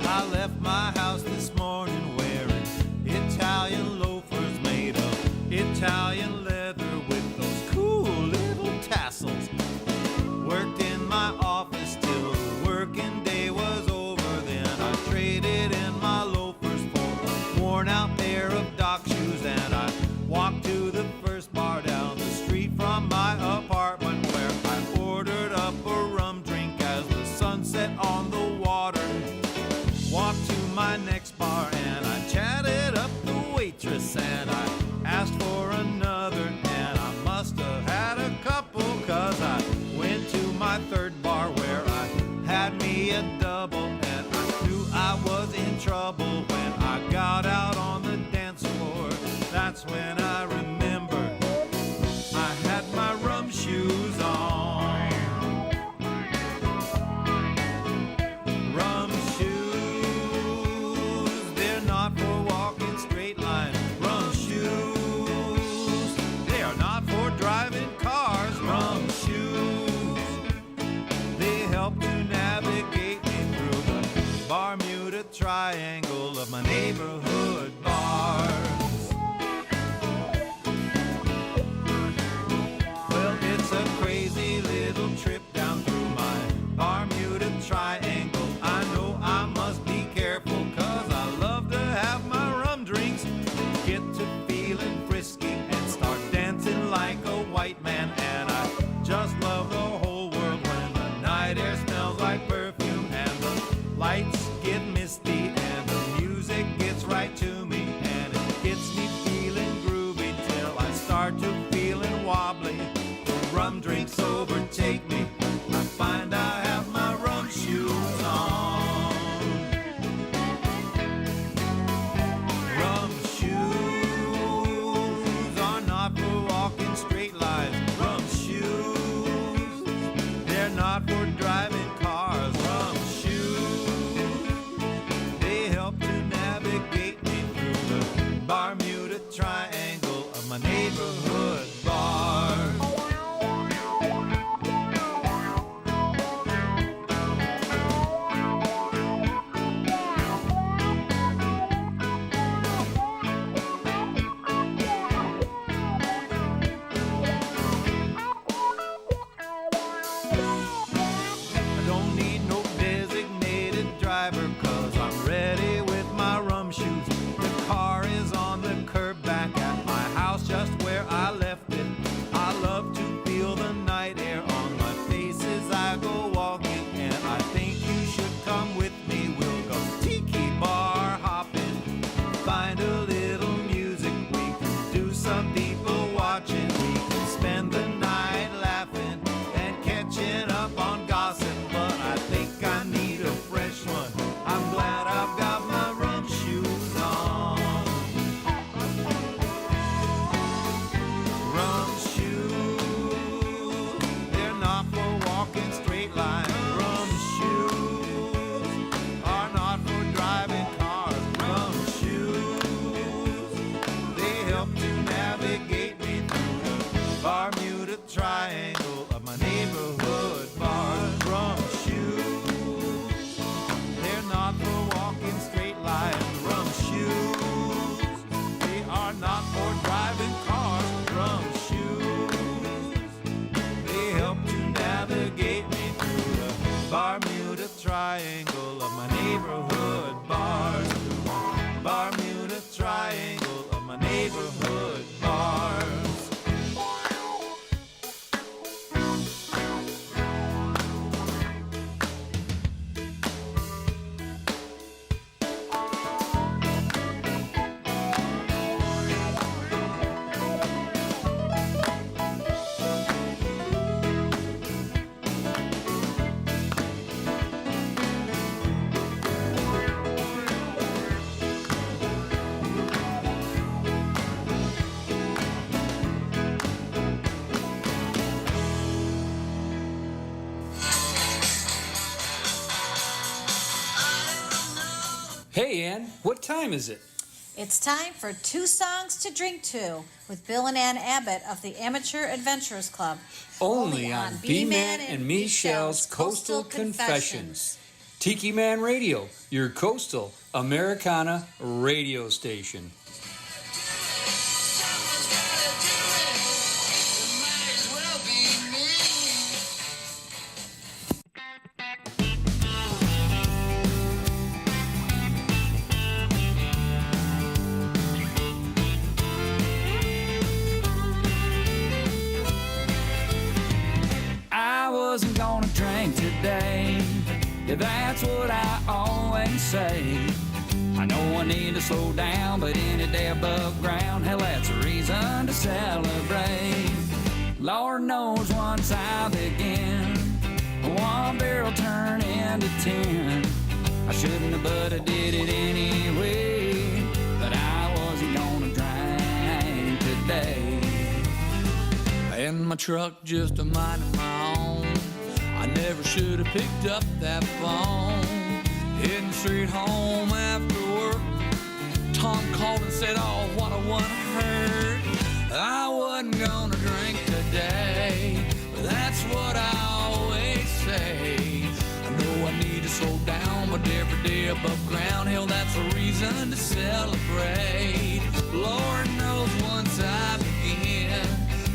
I left my house this morning wearing Italian loafers made of Italian leather with those cool little tassels. Worked in my office till the working day was over. Then I traded in my loafers for a worn out pair of dock shoes, and I walked to the first bar down the street from my apartment, where I ordered up a rum drink as the sun set on the water. Walked to my next bar and I chatted up the waitress, and I asked for another, and I must have had a couple, cause I went to my third bar where I had me a double, and I knew I was in trouble when I got out on the dance floor. That's when I remembered I had my rum shoes on. Rum shoes, they're not for walking straight line. Rum shoes, they are not for driving cars. Rum shoes, they help to navigate me through the Bermuda Triangle of my neighborhood bars. Well, it's a crazy little trip down through my Bermuda Triangle. I know I must be careful, cause I love to have my rum drinks, get to feeling frisky and start dancing like a white man. And I just love the whole world when the night air smells like perfume and the lights get misty triangle of my neighborhood bar. I don't need no designated driver, 'cause I'm ready with my rum shoes. The car is on the curb back at my house, just where I left it. I love to feel the night air on my face as I go walking, and I think you should come with me. We'll go tiki bar hopping, find a little music, we can do some people watching, we can spend the night laughing and catching up on gossip, but I think I need a fresh one. I'm glad I've got my rum shoes on. Rum shoes, they're not for walking straight lines. Rum shoes are not for driving cars. Rum shoes, they help to navigate me through the Bermuda Triangle of my neighborhood bars. Rum shoes, they're not for walking straight lines. Rum shoes, they are not for driving cars. Rum shoes, they help to navigate me through the Bermuda Triangle of my neighborhood bars. Bermuda Triangle of my neighborhood bars. Hey, Ann, what time is it? It's time for Two Songs to Drink To with Bill and Ann Abbott of the Amateur Adventurers Club. Only on B-Man and Michelle's Coastal Confessions. Tiki Man Radio, your coastal Americana radio station. I wasn't gonna drink today. Yeah, that's what I always say. I know I need to slow down, but any day above ground, hell, that's a reason to celebrate. Lord knows once I begin, one barrel turned into 10. I shouldn't have, but I did it anyway. But I wasn't gonna drink today. In my truck, just a minding my own. I never should have picked up that phone. Heading straight home after work, Tom called and said, oh, what a one hurt. I wasn't gonna drink today, but that's what I always say. I know I need to slow down, but every day above ground, hell, that's a reason to celebrate. Lord knows once I begin,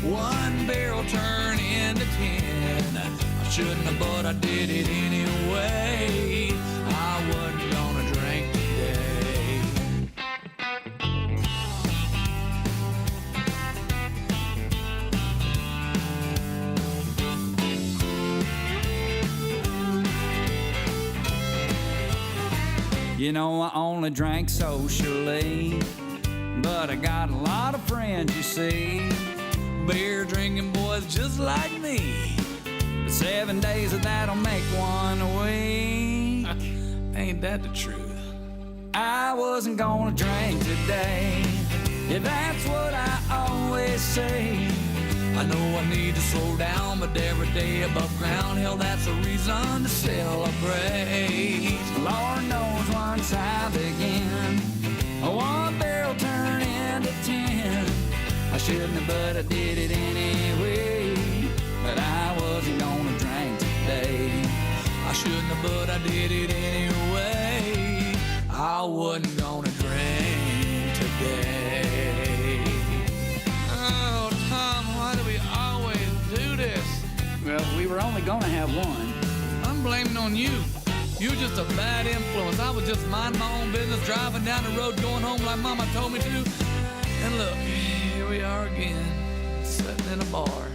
one barrel turned into 10. I shouldn't have, but I did it anyway. I wasn't gonna drink today. You know, I only drank socially, but I got a lot of friends, you see. Beer drinking boys just like me. But 7 days of that'll make one a week. Ain't that the truth? I wasn't gonna drink today. Yeah, that's what I always say. I know I need to slow down, but every day above ground, hell, that's a reason to celebrate. Lord knows once I begin, one barrel turn into 10. shouldn't have, but I did it anyway. But I wasn't gonna drink today. I shouldn't have, but I did it anyway. I wasn't gonna drink today. Oh, Tom, why do we always do this? Well, we were only gonna have one. I'm blaming on you. You're just a bad influence. I was just minding my own business, driving down the road, going home like Mama told me to. And look, here we are again, sitting in a bar.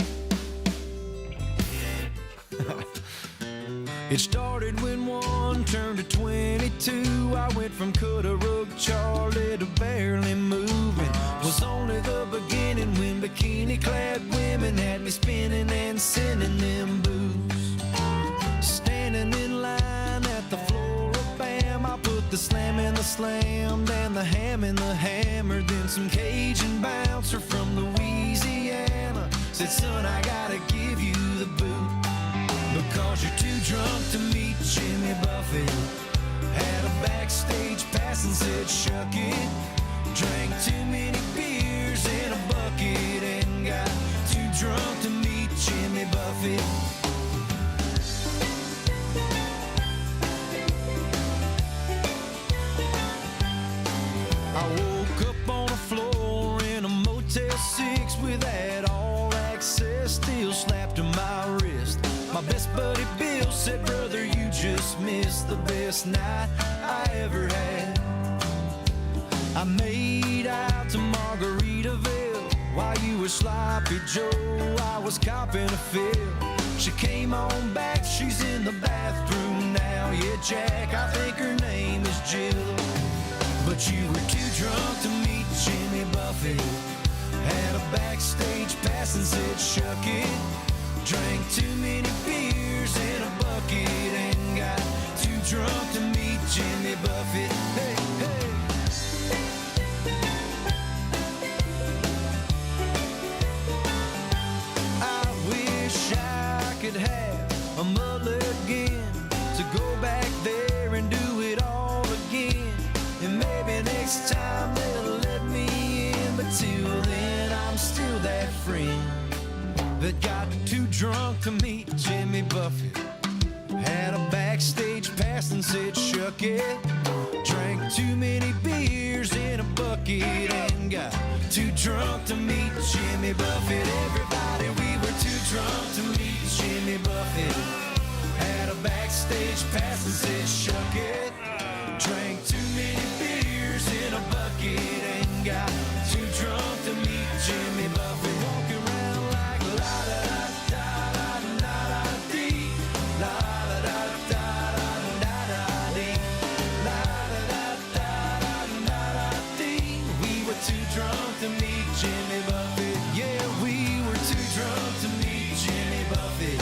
It started when one turned to 22. I went from Coulda Rogue Charlie to barely moving. Was only the beginning when bikini-clad women had me spinning and sending them booze. Standing in line at the floor of Bam, I put the slam in the slammed and the ham in the hammer. Then some Cajun bouncer from Louisiana said, son, I gotta give you the boot, because you're too drunk to meet Jimmy Buffett. Had a backstage pass and said, shuck it. Drank too many beers in a bucket and got too drunk to meet Jimmy Buffett. I woke up on a floor in a Motel 6 with that all access still slapped to my wrist. My best buddy Bill said, brother, you just missed the best night I ever had. I made out to Margaritaville while you were sloppy Joe. I was copping a fill. She came on back, she's in the bathroom now. Yeah, Jack, I think her name is Jill. But you were too drunk to meet Jimmy Buffett. Had a backstage pass and said, shuck it. Drank too many beers in a bucket and got too drunk to meet Jimmy Buffett. Hey, hey. I wish I could have a mulligan to go back there and do it all again. And maybe next time they'll let me in. But till then, I'm still that friend that got too drunk to meet Jimmy Buffett. Had a backstage pass and said, shuck it. Drank too many beers in a bucket and got too drunk to meet Jimmy Buffett. Everybody, we were too drunk to meet Jimmy Buffett. Had a backstage pass and said, shuck it. Drank too many beers in a bucket and got too drunk to meet Jimmy Buffett. Walking around like la da da da da da dee, la da da da da da dee, la da da da da da dee. We were too drunk to meet Jimmy Buffett. Yeah, we were too drunk to meet Jimmy Buffett.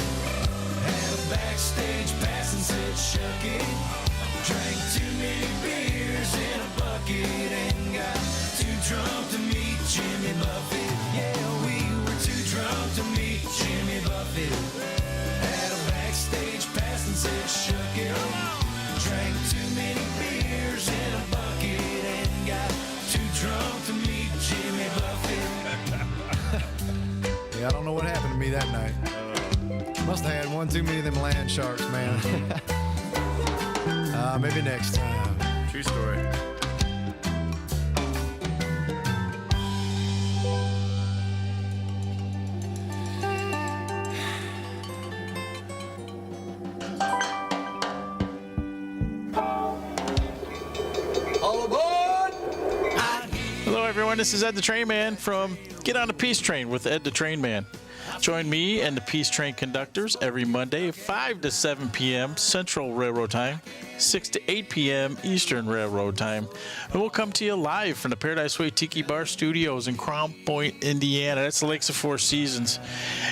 Had a backstage pass and said, shuck it. Drank too many beers in a bucket and got too drunk to meet Jimmy Buffett. Yeah, we were too drunk to meet Jimmy Buffett. Had a backstage pass and said, shuck it. Drank too many beers in a bucket and got too drunk to meet Jimmy Buffett. Yeah, I don't know what happened to me that night. Must have had one too many of them land sharks, man. Maybe next time. True story. All aboard! Hello, everyone. This is Ed the Train Man from Get on the Peace Train with Ed the Train Man. Join me and the Peace Train conductors every Monday, 5 to 7 p.m. Central Railroad Time, 6 to 8 p.m. Eastern Railroad Time. And we'll come to you live from the Paradise Way Tiki Bar Studios in Crown Point, Indiana. That's the Lakes of Four Seasons.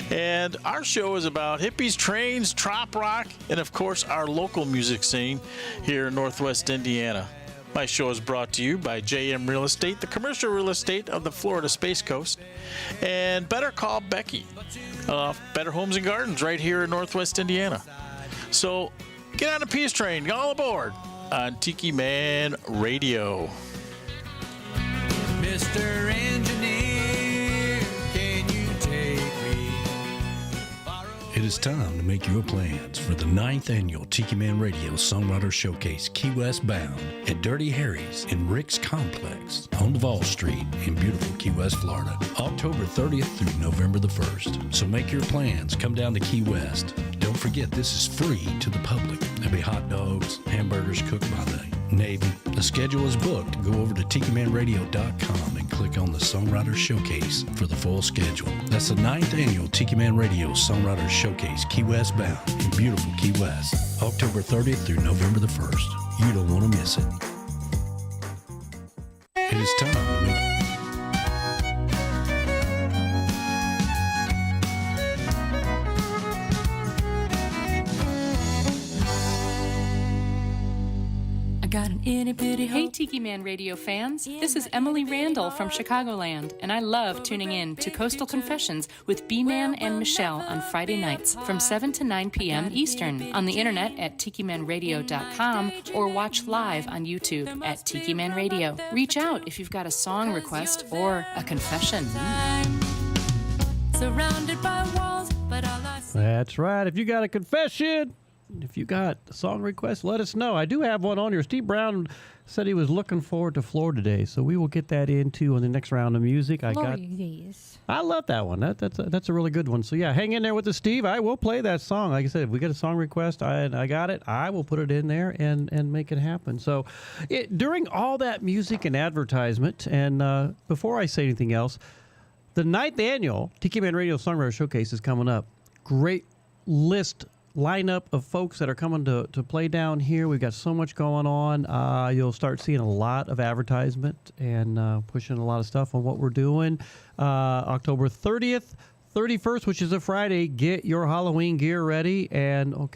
And our show is about hippies, trains, trop rock, and, of course, our local music scene here in Northwest Indiana. My show is brought to you by JM Real Estate, the commercial real estate of the Florida Space Coast, and Better Call Becky, Better Homes and Gardens right here in Northwest Indiana. So get on the Peace Train, all aboard on Tiki Man Radio. Mr. Engineer, is time to make your plans for the 9th annual Tiki Man Radio Songwriter Showcase Key West Bound at Dirty Harry's in Rick's Complex on Duval Street in beautiful Key West, Florida, October 30th through November the 1st. So make your plans. Come down to Key West. Don't forget, this is free to the public. There'll be hot dogs, hamburgers cooked by the Navy. The schedule is booked. Go over to TikiManRadio.com and click on the Songwriter Showcase for the full schedule. That's the 9th annual Tiki Man Radio Songwriter Showcase Key West Bound in beautiful Key West, October 30th through November the 1st. You don't want to miss it. It is time to make... Hey Tiki Man Radio fans, this is Emily Randall from Chicagoland, and I love tuning in to Coastal Confessions with B-Man and Michelle on Friday nights from 7 to 9 p.m. Eastern on the internet at TikiManRadio.com or watch live on YouTube at Tiki Man Radio. Reach out if you've got a song request or a confession. Surrounded by walls, but all I see. That's right. If you got a confession, if you got a song request, let us know. I do have one on here. Steve Brown said he was looking forward to Florida Day, so we will get that into on the next round of music. I love that one. That's a really good one. So yeah, hang in there with us, Steve. I will play that song. Like I said, if we get a song request, I got it. I will put it in there and make it happen. So during all that music and advertisement, and before I say anything else, the 9th annual Tiki Man Radio Songwriter Showcase is coming up. Great lineup of folks that are coming to play down here. We've got so much going on. You'll start seeing a lot of advertisement and pushing a lot of stuff on what we're doing. October 30th, 31st, which is a Friday, get your Halloween gear ready. And of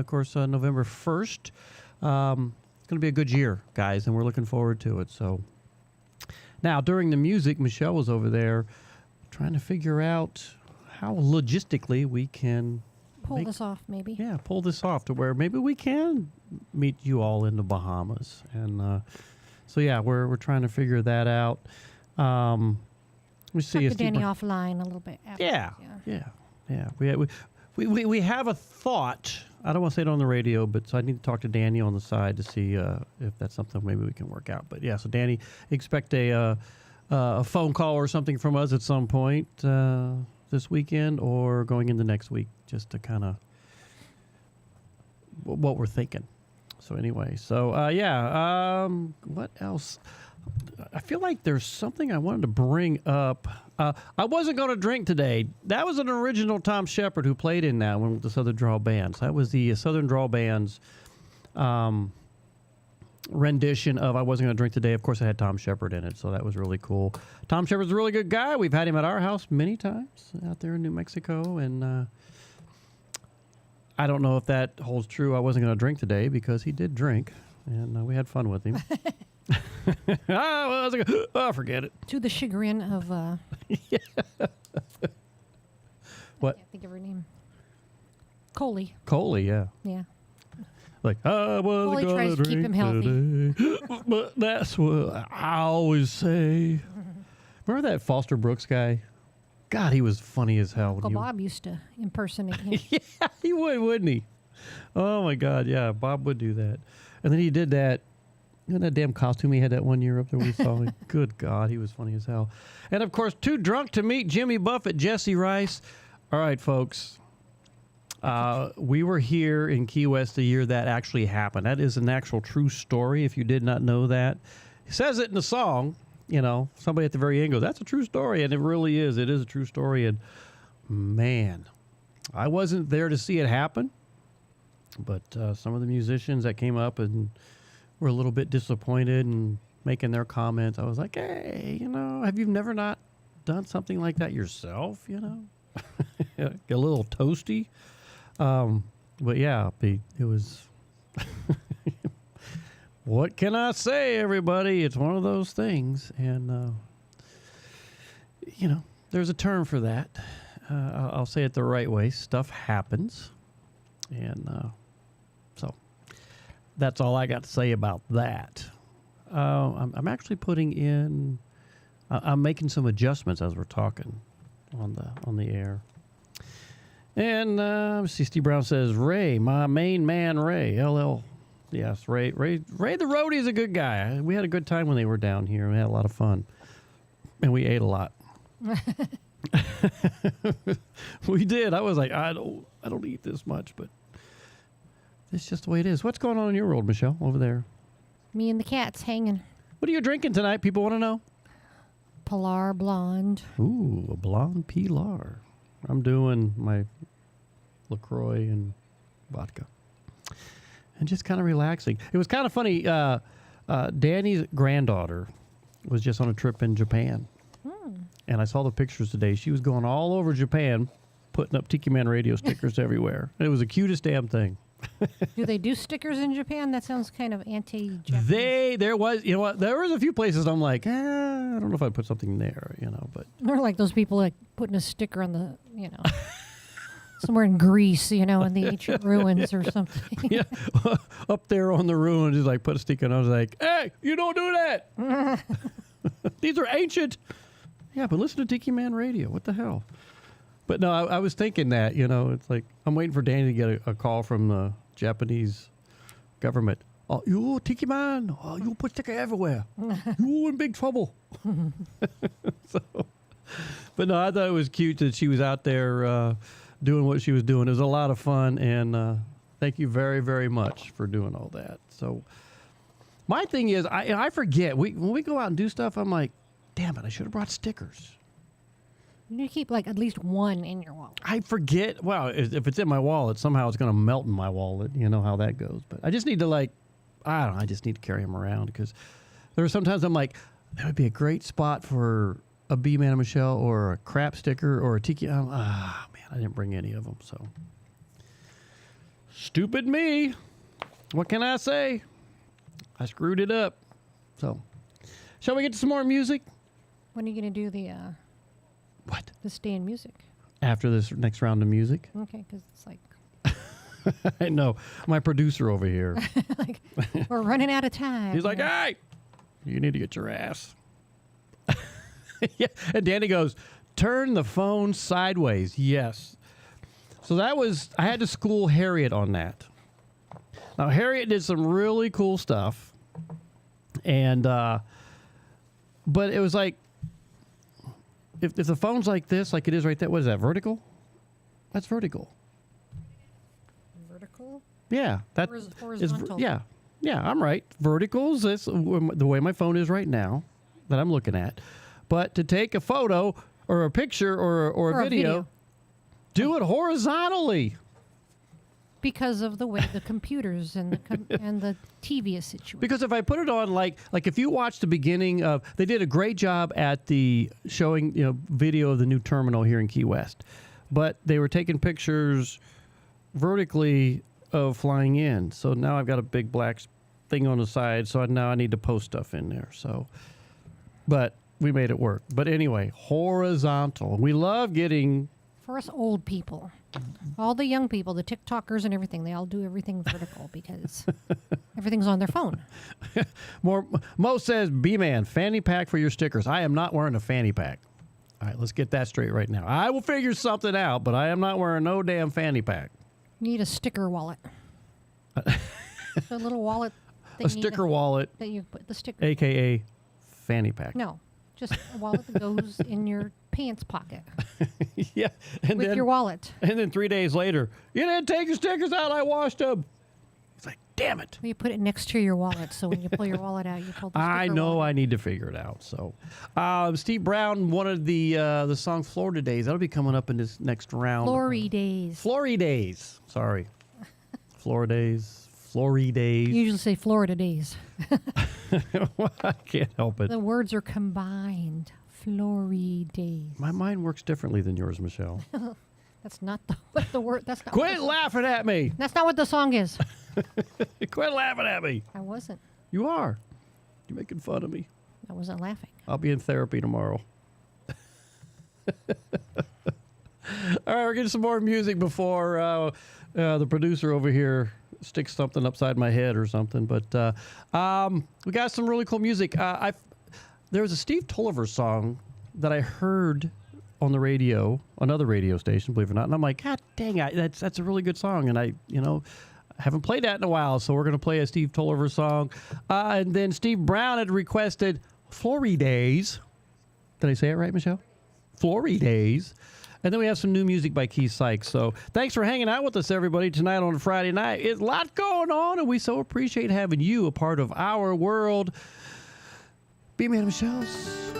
course, November 1st. It's going to be a good year, guys, and we're looking forward to it. So now, during the music, Michelle was over there trying to figure out how logistically we can pull this off, maybe. Yeah, pull this off to where maybe we can meet you all in the Bahamas. And so, yeah, we're trying to figure that out. We see Danny offline a little bit. Yeah. We have a thought. I don't want to say it on the radio, but so I need to talk to Danny on the side to see if that's something maybe we can work out. But yeah, so Danny, expect a phone call or something from us at some point this weekend or going into next week, just to kind of what we're thinking. So anyway, what else? I feel like there's something I wanted to bring up. I wasn't going to drink today. That was an original Tom Shepard who played in that one with the Southern Draw Bands. That was the Southern Draw Bands rendition of I Wasn't Going to Drink Today. Of course, it had Tom Shepard in it, so that was really cool. Tom Shepard's a really good guy. We've had him at our house many times out there in New Mexico, and I don't know if that holds true. I wasn't going to drink today because he did drink, and we had fun with him. Forget it. To the chagrin of... What? I can't think of her name. Coley. Coley, yeah. Yeah. Like, I wasn't Coley tries to keep him healthy. But that's what I always say. Remember that Foster Brooks guy? God, he was funny as hell. Uncle Bob used to impersonate him. Yeah, he would, wouldn't he? Oh, my God, yeah, Bob would do that. And then he did that. You know that damn costume he had that one year up there we saw him? Good God, he was funny as hell. And, of course, Too Drunk to Meet Jimmy Buffett, Jesse Rice. All right, folks. We were here in Key West the year that actually happened. That is an actual true story, if you did not know that. He says it in the song. You know, somebody at the very end goes, that's a true story. And it really is. It is a true story. And, man, I wasn't there to see it happen. But some of the musicians that came up and were a little bit disappointed and making their comments, I was like, hey, you know, have you never not done something like that yourself, you know? A little toasty. But, yeah, it was... What can I say, everybody? It's one of those things. And, you know, there's a term for that. I'll say it the right way. Stuff happens. And so that's all I got to say about that. I'm actually putting in... I'm making some adjustments as we're talking on the air. And let's see, Steve Brown says, Ray, my main man, Ray, LL. Yes, Ray the roadie is a good guy. We had a good time when they were down here. We had a lot of fun. And we ate a lot. We did. I was like, I don't eat this much, but it's just the way it is. What's going on in your world, Michelle, over there? Me and the cat's hanging. What are you drinking tonight? People want to know. Pilar Blonde. Ooh, a blonde Pilar. I'm doing my LaCroix and vodka. And just kind of relaxing. It was kind of funny. Danny's granddaughter was just on a trip in Japan. And I saw the pictures today. She was going all over Japan, putting up Tiki Man Radio stickers everywhere. It was the cutest damn thing. Do they do stickers in Japan? That sounds kind of anti-Japanese. There was a few places I'm like, I don't know if I'd put something there, but. They're like those people like putting a sticker on the, somewhere in Greece, in the ancient ruins or something. Yeah, up there on the ruins, just like put a sticker and I was like, hey, you don't do that. These are ancient. Yeah, but listen to Tiki Man Radio. What the hell? But no, I was thinking that, it's like I'm waiting for Danny to get a call from the Japanese government. Oh, you Tiki Man, you put sticker everywhere. You in big trouble. But no, I thought it was cute that she was out there doing what she was doing. It was a lot of fun, and thank you very, very much for doing all that. So my thing is, I forget. When we go out and do stuff, I'm like, damn it, I should have brought stickers. You need to keep at least one in your wallet. I forget. Well, if it's in my wallet, somehow it's going to melt in my wallet. You know how that goes. But I just need to I don't know. I just need to carry them around because there are sometimes I'm like, that would be a great spot for a B-Man and Michelle or a crap sticker or a Tiki. Man, I didn't bring any of them. So stupid me. What can I say? I screwed it up. So shall we get to some more music? When are you going to do the... What? The stay in music. After this next round of music? Okay, because it's like... I know. My producer over here. We're running out of time. He's like, hey, you need to get your ass. Yeah. And Danny goes, turn the phone sideways. Yes. So I had to school Harriet on that. Now, Harriet did some really cool stuff. And, but it was like, if the phone's like this, like it is right there, what is that, vertical? That's vertical. Vertical? Yeah. Horizontal. Yeah, I'm right. Vertical is this, the way my phone is right now that I'm looking at. But to take a photo or a picture or a video, do it horizontally. Because of the way the computers and the TV is situated. Because if I put it on like if you watch the beginning of, they did a great job at the showing video of the new terminal here in Key West, but they were taking pictures vertically of flying in. So now I've got a big black thing on the side. So now I need to post stuff in there. So, but we made it work. But anyway, horizontal. We love getting. For us old people. All the young people, the TikTokers and everything, they all do everything vertical because everything's on their phone. Mo says, B-Man, fanny pack for your stickers. I am not wearing a fanny pack. All right, let's get that straight right now. I will figure something out, but I am not wearing no damn fanny pack. You need a sticker wallet. The little wallet. A sticker wallet. That you put the sticker. AKA fanny pack. No, just a wallet that goes in your pants pocket. Yeah. And with your wallet. And then 3 days later, you didn't take your stickers out, I washed them. It's like, damn it. Well, you put it next to your wallet, so when you pull your wallet out, you pull the sticker I know wallet. I need to figure it out. So, Steve Brown wanted the song Florida Days. That'll be coming up in this next round. Flory Days. Flory Days. Sorry. Florida Days. Flory Days. You usually say Florida Days. I can't help it. The words are combined. Flory Days. My mind works differently than yours, Michelle. That's not what the word. That's not. Quit laughing at me. That's not what the song is. Quit laughing at me. I wasn't. You are. You're making fun of me. I wasn't laughing. I'll be in therapy tomorrow. All right, we're getting some more music before the producer over here sticks something upside my head or something. But we got some really cool music. There was a Steve Tolliver song that I heard on the radio, another radio station, believe it or not, and I'm like, God dang, that's a really good song, and I haven't played that in a while, so we're going to play a Steve Tolliver song. And then Steve Brown had requested Flory Days. Did I say it right, Michelle? Flory Days. And then we have some new music by Keith Sykes. So thanks for hanging out with us, everybody, tonight on Friday night. It's a lot going on, and we so appreciate having you a part of our world. B-Man and Michelle's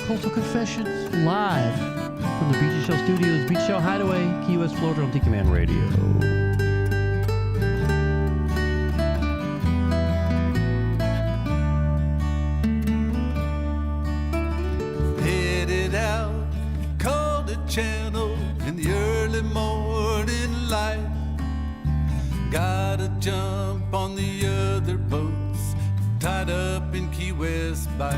Coastal Confessions, live from the Beechy Shell Studios, Beechy Shell Hideaway, Key West, Florida, on Tiki Man Radio. Channel in the early morning light. Gotta jump on the other boats tied up in Key West Bight.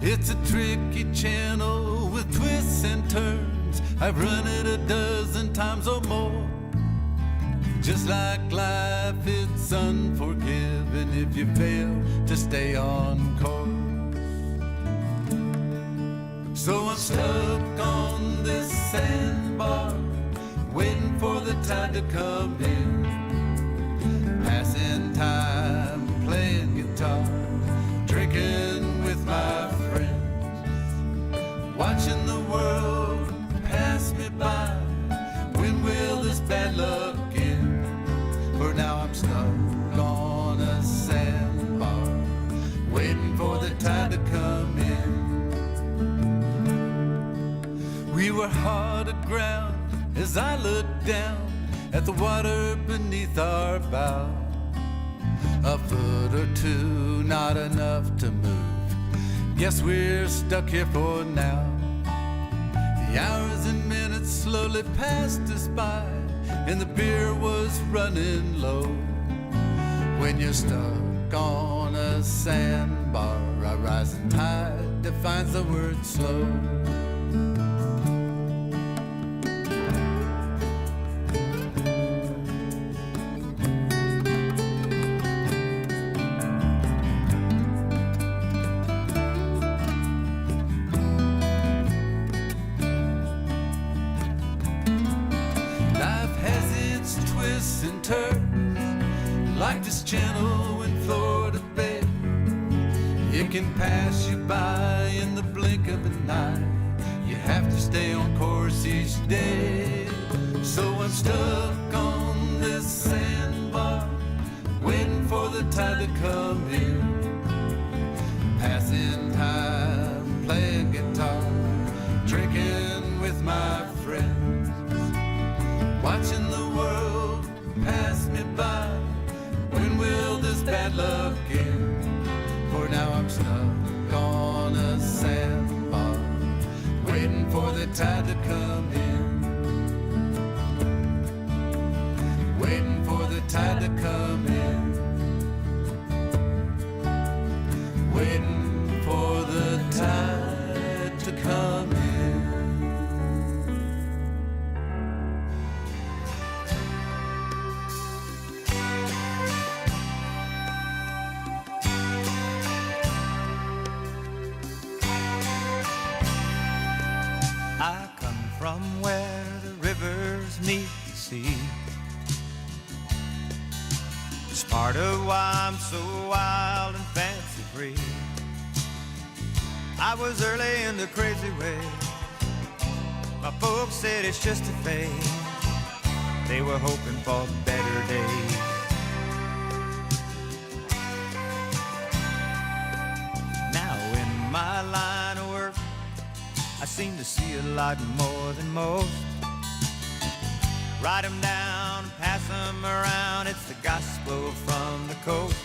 It's a tricky channel with twists and turns. I've run it a dozen times or more. Just like life, it's unforgiving if you fail to stay on course. So I'm stuck on this sandbar, waiting for the tide to come in. Passing time, playing guitar, drinking with my friends. Watching the world pass me by. When will this bad luck end? For now I'm stuck on a sandbar, waiting for the tide to come in. We were hard aground as I looked down at the water beneath our bow. A foot or two, not enough to move. Guess we're stuck here for now. The hours and minutes slowly passed us by, and the beer was running low. When you're stuck on a sandbar, a rising tide defines the word slow. Channel in Florida Bay, it can pass you by in the blink of an eye. You have to stay on course each day. So I'm stuck on this sandbar, waiting for the tide to come in. Passing time, playing guitar, drinking with my friends. Watching the world pass me by. When will this bad luck end? For now I'm stuck on a sandbar, waiting for the tide to come in. Waiting for the tide to come in. Waiting for the tide to come in. From where the rivers meet the sea, it's part of why I'm so wild and fancy free. I was early in the crazy way. My folks said it's just a phase. They were hoping for better days. Now in my line of work, I seem to see a lot more than most. Write them down, pass them around. It's the gospel from the coast.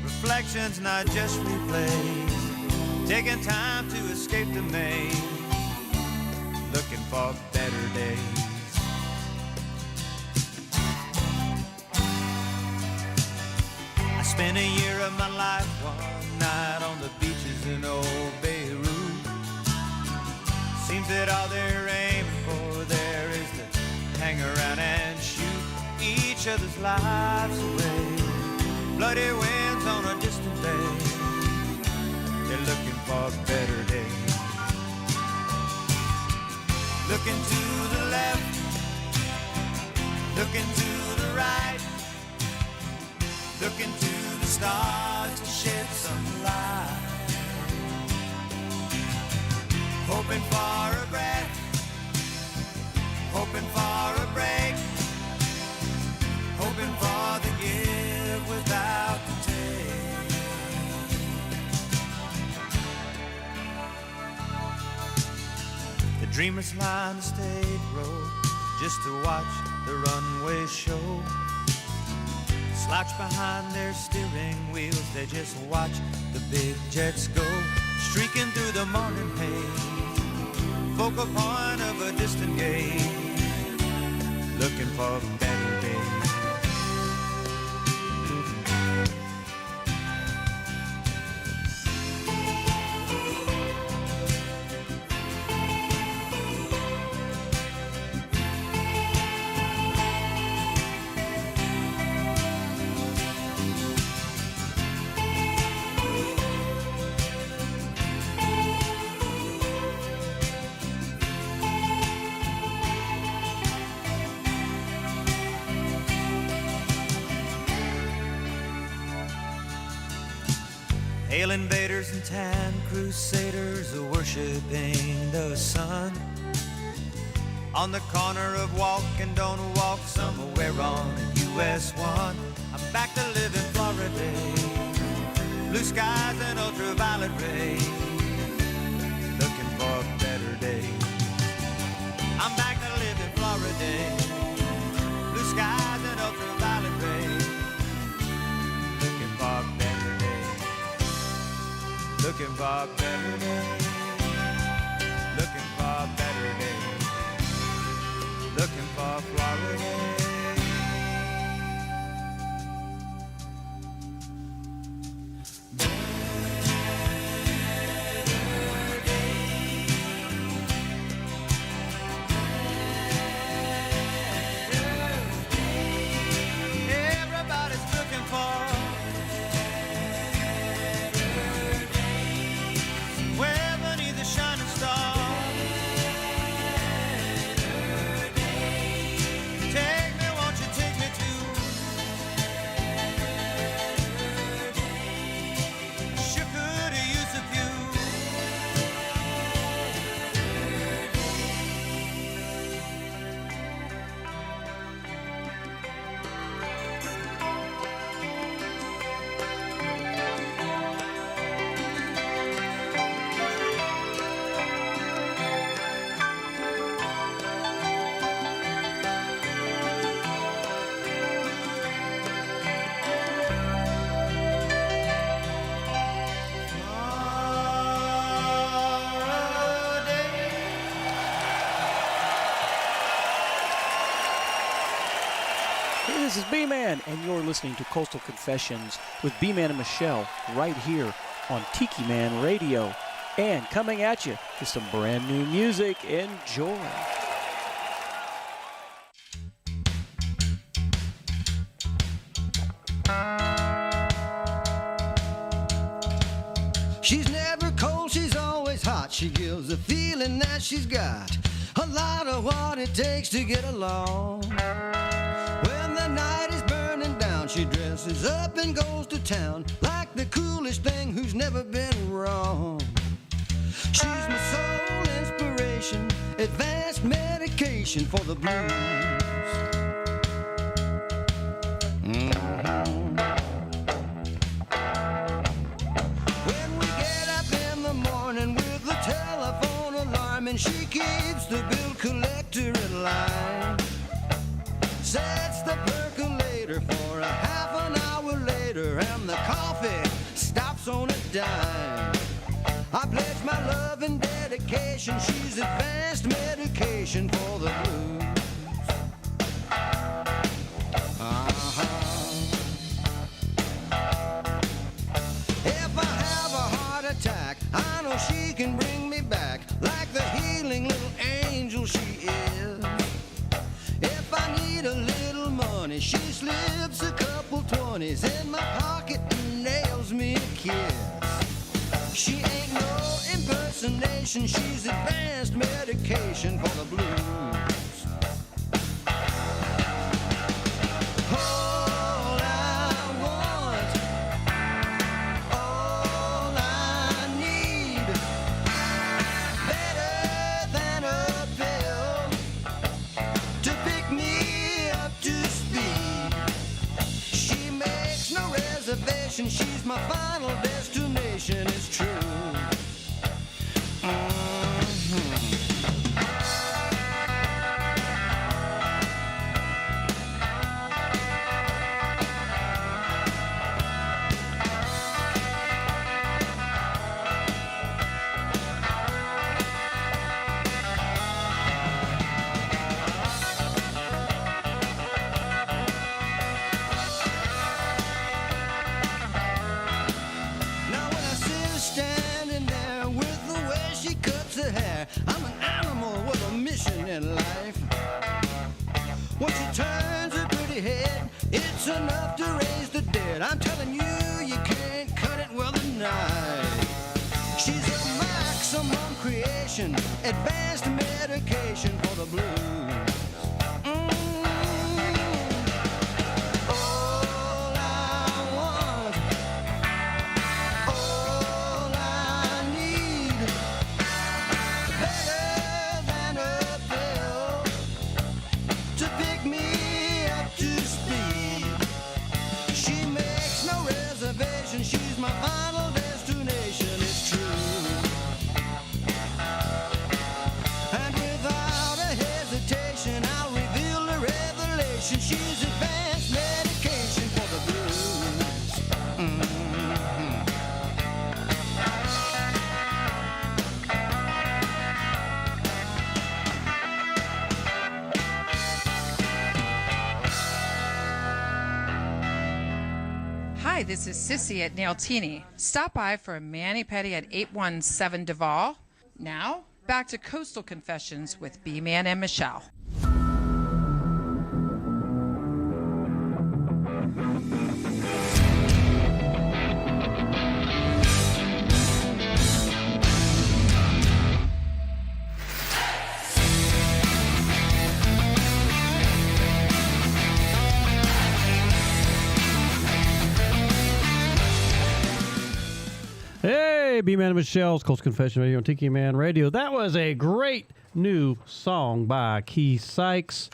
Reflections, not just replays. Taking time to escape the maze. Looking for better days. I spent a year of my life one night on the beaches in old Beirut. Seems that all they're aiming for there is to hang around and shoot each other's lives away. Bloody winds on a distant bay. They're looking for better days. Looking to the left, looking to the right, looking to the stars to shed some light. Hoping for a breath, hoping for a break, hoping for the give without the take. The dreamers line the state road just to watch the runway show. Slouch behind their steering wheels, they just watch the big jets go. Streaking through the morning haze, focal point of a distant gate, looking for better days. Hail invaders and tan crusaders are worshiping the sun. On the corner of walk and don't walk, somewhere on US 1. I'm back to live in Florida, blue skies and ultraviolet rays, looking for better days. I'm back to live in Florida, blue skies and ultraviolet rays, looking for better days. Looking for better days, looking for better days, looking for Florida. Everybody's looking for where beneath the shining star. Take me, won't you take me to? Sure could use a few. Hey, this is B-Man, and you're listening to Coastal Confessions with B-Man and Michelle right here on Tiki Man Radio. And coming at you is some brand new music. Enjoy. She's never cold, she's always hot. She gives the feeling that she's got a lot of what it takes to get along. When the night is burning down, she dresses up and goes to town like the coolest thing who's never been wrong. She's my soul inspiration, advanced medication for the blues. When we get up in the morning with the telephone alarm, and she keeps the bill collector in line, sets the percolator for a half an hour later, and the coffee stops on a dime. I pledge my love and dedication, she's advanced medication for the blues. If I have a heart attack, I know she can bring me back like the healing little angel she is. If I need a little money, she slips a couple 20s in my pocket and nails me a kiss. She ain't no impersonation, she's advanced medication for the blues. All I want, all I need, better than a pill to pick me up to speed. She makes no reservation, she's my final destination, it's true. I'm an animal with a mission in life. When she turns her pretty head, it's enough to raise the dead. I'm telling you, you can't cut it with a knife. She's a maximum creation, advanced medication for the blues. She's my final destination, it's true. And without a hesitation, I'll reveal the revelation. She's advanced medication for the blues. Hi, this is Sissy at Nailtini. Stop by for a mani-pedi at 817 Duval. Now, back to Coastal Confessions with B-Man and Michelle. Hey, B-Man and Michelle's Coastal Confession Radio on Tiki Man Radio. That was a great new song by Keith Sykes.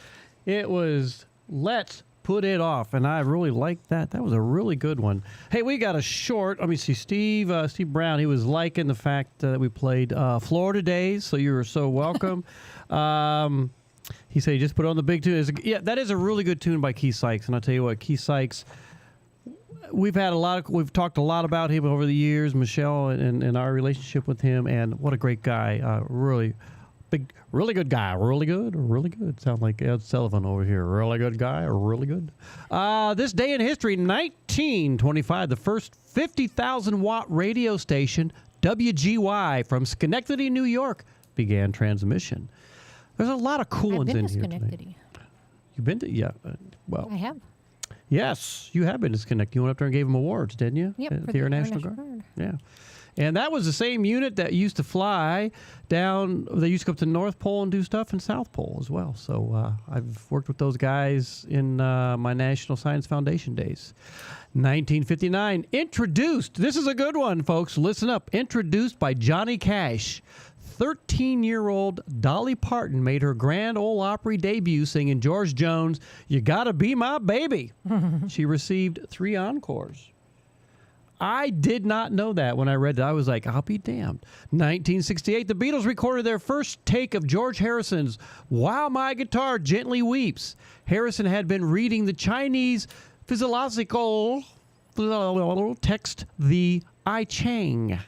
It was Let's Put It Off, and I really liked that. That was a really good one. Hey, we got a short. Let me see. Steve Brown, he was liking the fact that we played Florida Days, so you were so welcome. He said he just put on the big tune. Yeah, that is a really good tune by Keith Sykes, and I'll tell you what, Keith Sykes, we've talked a lot about him over the years, Michelle, and our relationship with him, and what a great guy. Really good guy. Really good. Sound like Ed Sullivan over here. Really good guy. Really good. This day in history, 1925, the first 50,000 watt radio station, WGY, from Schenectady, New York, began transmission. There's a lot of cool ones in here. I've been to Schenectady. You've been to, yeah. Well, I have. Yes, you have been to Schenectady. You went up there and gave them awards, didn't you? Yep, At the Air National Guard. Yeah. And that was the same unit that used to fly down. They used to go up to North Pole and do stuff in South Pole as well. So I've worked with those guys in my National Science Foundation days. 1959, introduced. This is a good one, folks. Listen up. Introduced by Johnny Cash. 13-year-old Dolly Parton made her Grand Ole Opry debut singing George Jones' You Gotta Be My Baby. She received 3 encores. I did not know that when I read it. I was like, I'll be damned. 1968, the Beatles recorded their first take of George Harrison's While My Guitar Gently Weeps. Harrison had been reading the Chinese physiological text, the I Ching,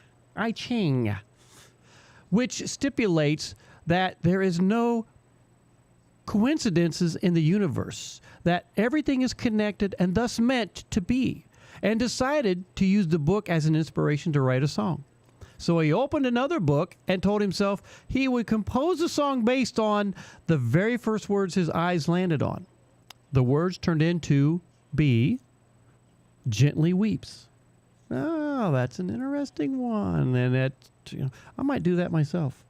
which stipulates that there is no coincidences in the universe, that everything is connected and thus meant to be, and decided to use the book as an inspiration to write a song. So he opened another book and told himself he would compose a song based on the very first words his eyes landed on. The words turned into Be Gently Weeps. Oh, that's an interesting one. And that, I might do that myself.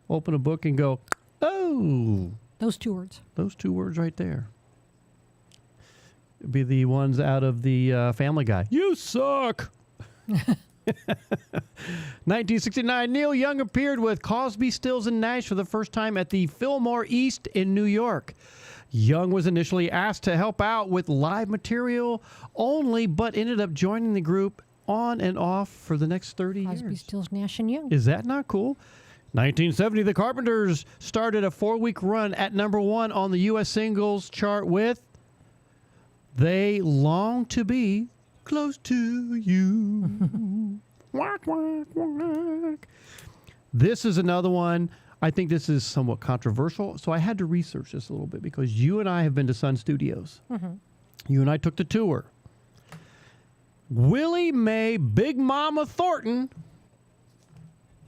Open a book and go, oh. Those 2 words. Those 2 words right there. It'd be the ones out of the Family Guy. You suck. 1969, Neil Young appeared with Cosby, Stills, and Nash for the first time at the Fillmore East in New York. Young was initially asked to help out with live material only, but ended up joining the group on and off for the next 30 years. Cosby, Stills, Nash, and Young. Is that not cool? 1970, the Carpenters started a 4-week run at number 1 on the U.S. singles chart with They Long to Be Close to You. Whack, whack, whack. This is another one. I think this is somewhat controversial, so I had to research this a little bit because you and I have been to Sun Studios. Mm-hmm. You and I took the tour. Willie Mae Big Mama Thornton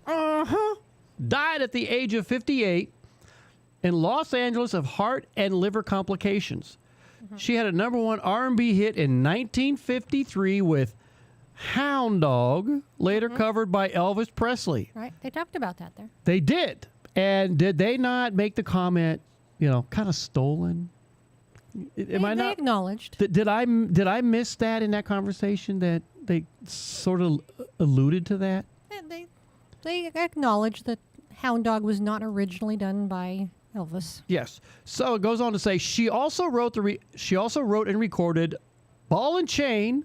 died at the age of 58 in Los Angeles of heart and liver complications. Mm-hmm. She had a number 1 R&B hit in 1953 with Hound Dog, later covered by Elvis Presley. Right. They talked about that there. They did. And did they not make the comment, kind of stolen? They acknowledged. Did I miss that in that conversation that they sort of alluded to that? They acknowledged that Hound Dog was not originally done by Elvis. Yes. So it goes on to say she also wrote and recorded Ball and Chain,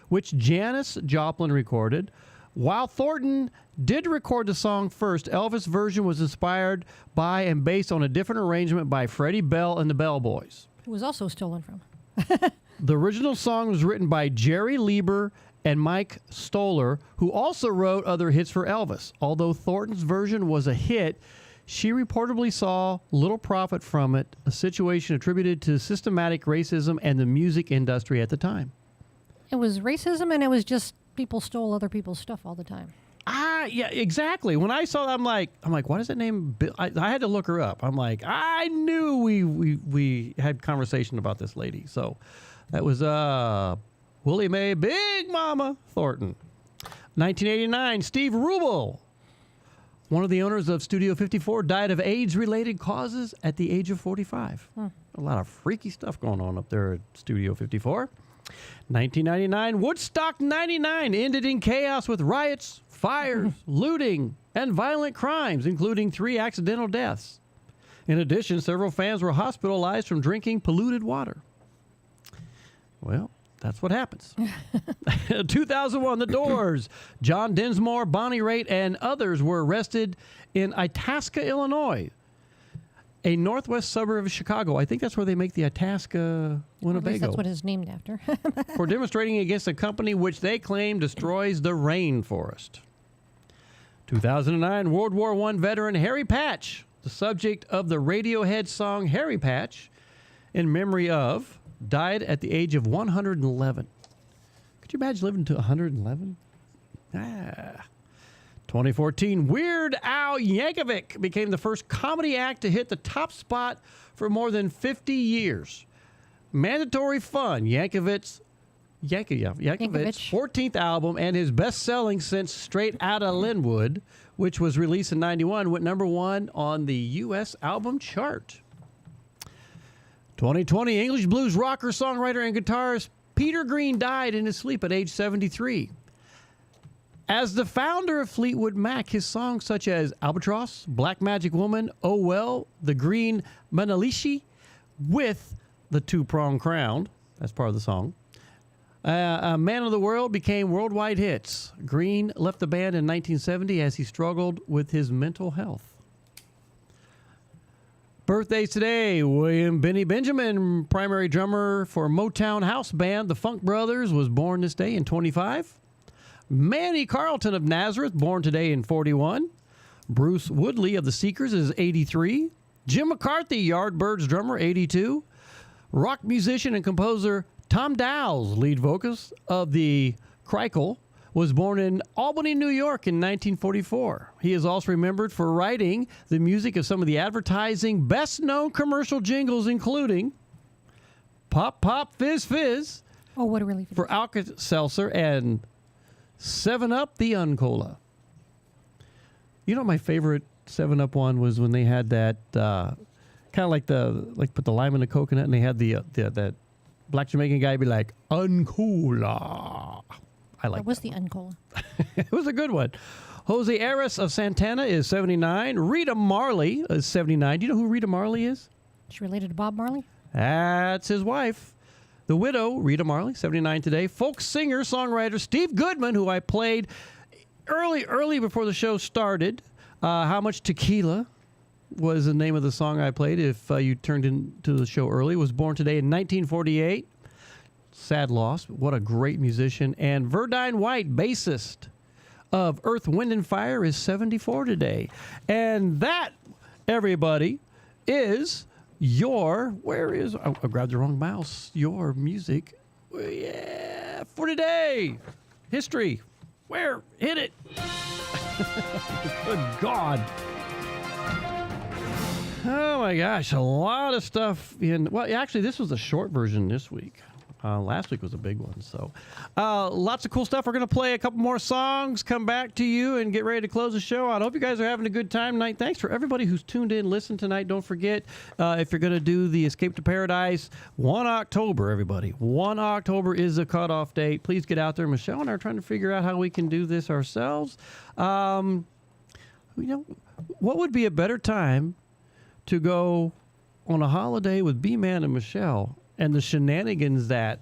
which Janis Joplin recorded. While Thornton did record the song first, Elvis' version was inspired by and based on a different arrangement by Freddie Bell and the Bell Boys. Who was also stolen from. The original song was written by Jerry Lieber and Mike Stoller, who also wrote other hits for Elvis. Although Thornton's version was a hit, she reportedly saw little profit from it, a situation attributed to systematic racism and the music industry at the time. It was racism, and it was just people stole other people's stuff all the time. Yeah, exactly. When I saw that, I'm like, what is that name? I had to look her up. I'm like, I knew we had conversation about this lady. So that was Willie Mae Big Mama Thornton. 1989, Steve Rubel, one of the owners of Studio 54, died of AIDS-related causes at the age of 45. A lot of freaky stuff going on up there at Studio 54. 1999, Woodstock 99 ended in chaos with riots, fires, looting, and violent crimes, including 3 accidental deaths. In addition, several fans were hospitalized from drinking polluted water. Well, that's what happens. 2001, The Doors, John Densmore, Bonnie Raitt, and others were arrested in Itasca, Illinois, a northwest suburb of Chicago. I think that's where they make the Itasca Winnebago. At least that's what it's named after. For demonstrating against a company which they claim destroys the rainforest. 2009, World War I veteran Harry Patch, the subject of the Radiohead song Harry Patch, in memory of, died at the age of 111. Could you imagine living to 111? 2014, Weird Al Yankovic became the first comedy act to hit the top spot for more than 50 years. Mandatory Fun, Yankovic's 14th album and his best-selling since Straight Outta Linwood, which was released in 91, went number 1 on the U.S. album chart. 2020, English blues rocker, songwriter, and guitarist Peter Green died in his sleep at age 73. As the founder of Fleetwood Mac, his songs such as Albatross, Black Magic Woman, Oh Well, The Green Manalishi, with the Two-Prong Crown, that's part of the song, Man of the World became worldwide hits. Green left the band in 1970 as he struggled with his mental health. Birthdays today, William Benny Benjamin, primary drummer for Motown house band The Funk Brothers, was born this day in 25. Manny Carlton of Nazareth, born today in 41. Bruce Woodley of the Seekers is 83. Jim McCarthy, Yardbirds drummer, 82. Rock musician and composer Tom Dowles, lead vocalist of the Crickle, was born in Albany, New York in 1944. He is also remembered for writing the music of some of the advertising best-known commercial jingles, including Pop Pop Fizz Fizz, Oh, what a relief. For Alka-Seltzer and 7-Up the Uncola. You know, my favorite 7-Up one was when they had that kind of like put the lime in the coconut, and they had that black Jamaican guy be like, Uncola. I like that. What's the Uncola? It was a good one. Jose Ares of Santana is 79. Rita Marley is 79. Do you know who Rita Marley is? She related to Bob Marley? That's his wife. The widow, Rita Marley, 79 today. Folk singer, songwriter Steve Goodman, who I played early before the show started. How Much Tequila was the name of the song I played. If you turned into the show early, was born today in 1948. Sad loss. What a great musician. And Verdine White, bassist of Earth, Wind, and Fire, is 74 today. And that, everybody, is your, I grabbed the wrong mouse, your music, for today. History. Where? Hit it. Good God. Oh, my gosh. A lot of stuff actually, this was a short version this week. Last week was a big one. So lots of cool stuff. We're going to play a couple more songs, come back to you, and get ready to close the show out. I hope you guys are having a good time tonight. Thanks for everybody who's tuned in, listened tonight. Don't forget, if you're going to do the Escape to Paradise, 1 October, everybody. 1 October is the cutoff date. Please get out there. Michelle and I are trying to figure out how we can do this ourselves. What would be a better time to go on a holiday with B-Man and Michelle and the shenanigans that,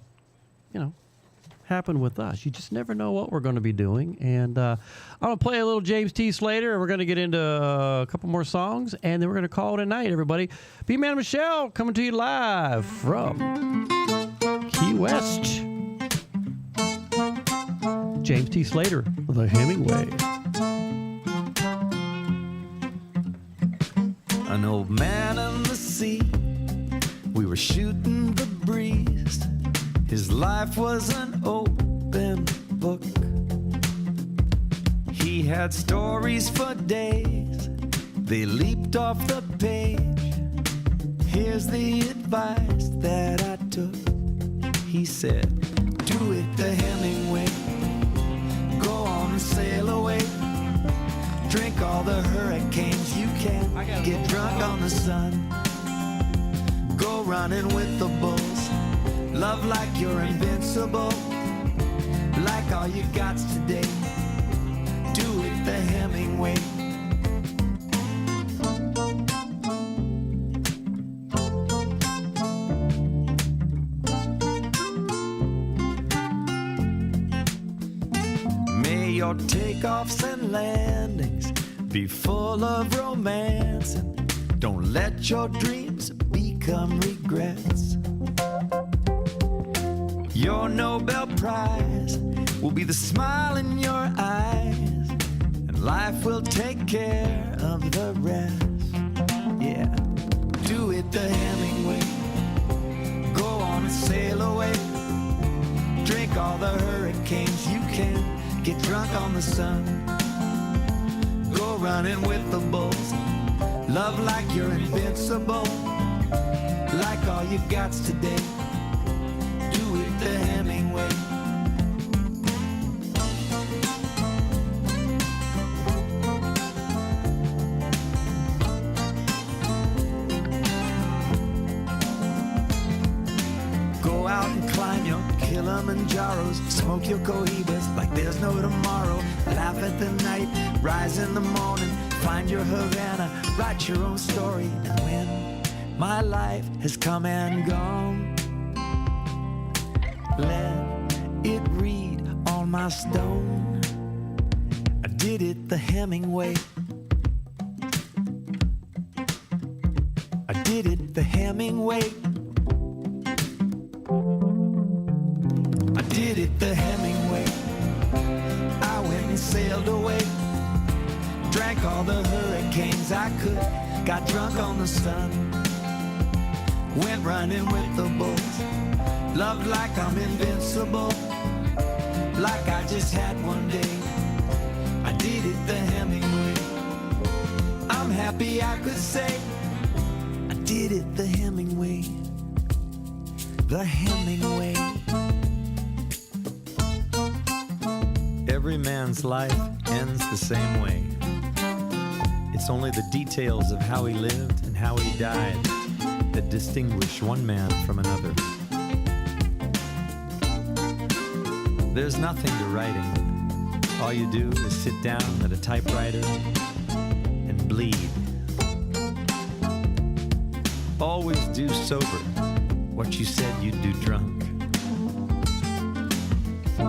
happen with us? You just never know what we're going to be doing. And I'm going to play a little James T. Slater, and we're going to get into a couple more songs, and then we're going to call it a night, everybody. B-Man and Michelle coming to you live from Key West. James T. Slater, The Hemingway. An old man in the sea, we were shooting the breeze. His life was an open book. He had stories for days, they leaped off the page. Here's the advice that I took. He said, do it the Hemingway, go on and sail away. Drink all the hurricanes you can, get drunk on the sun. Go running with the bulls, love like you're invincible, like all you got's today. Do it the Hemingway. May your takeoffs and landings be full of romance, and don't let your dreams become regrets. Your Nobel Prize will be the smile in your eyes, and life will take care of the rest. Yeah, do it the Hemingway, go on and sail away. Drink all the hurricanes you can, get drunk on the sun. Go running with the bulls, love like you're invincible, like all you got's today. Do it the Hemingway. Go out and climb your Kilimanjaros, smoke your cohibas like there's no tomorrow. Laugh at the night, rise in the morning, find your Havana, write your own story. And when my life has come and gone, let it read on my stone. I did it the Hemingway. I did it the Hemingway. I did it the Hemingway. I went and sailed away, drank all the hurricanes I could, got drunk on the sun, went running with the bulls, loved like I'm invincible, like I just had one day. I did it the Hemingway. I'm happy I could say I did it the Hemingway. The Hemingway. Every man's life ends the same way. It's only the details of how he lived and how he died that distinguish one man from another. There's nothing to writing. All you do is sit down at a typewriter and bleed. Always do sober what you said you'd do drunk.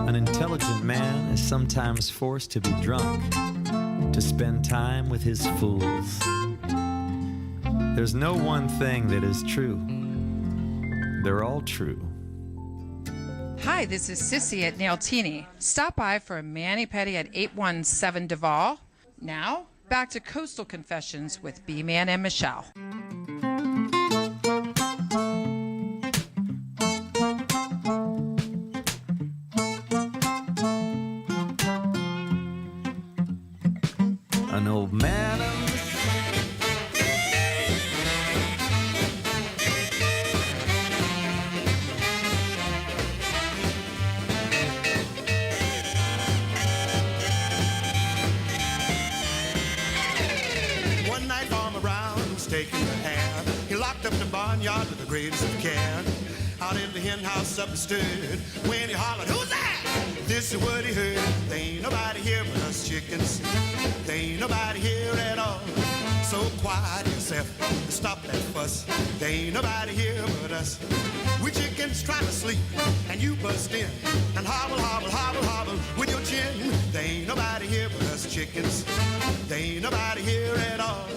An intelligent man is sometimes forced to be drunk to spend time with his fools. There's no one thing that is true. They're all true. Hi, this is Sissy at Nailtini. Stop by for a mani-pedi at 817 Duval. Now, back to Coastal Confessions with B-Man and Michelle. An old man of the One night Farmer Brown was taking a hand. He locked up the barnyard with the greatest of care. Out in the hen house up and stood when he hollered, "Who's that?" This is what he heard. There ain't nobody here but us chickens. There ain't nobody here at all. So quiet yourself, stop that fuss. There ain't nobody here but us. We chickens trying to sleep, and you bust in and hobble, hobble, hobble, hobble with your chin. There ain't nobody here but us chickens. There ain't nobody here at all.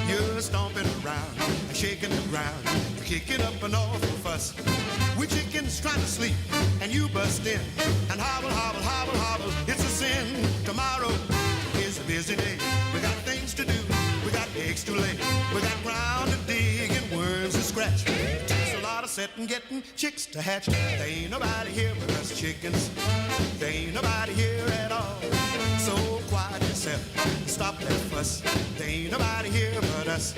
You're stomping around and shaking the ground. You're kicking up an awful fuss. We chickens trying to sleep, and you bust in and hobble, hobble, hobble, hobble. It's a sin. Tomorrow is a busy day. We got things to do. We got eggs to lay. We got ground to dig and worms to scratch. It takes a lot of setting, getting chicks to hatch. There ain't nobody here but us chickens. There ain't nobody here at all. So quiet yourself, stop that fuss. There ain't nobody here but us.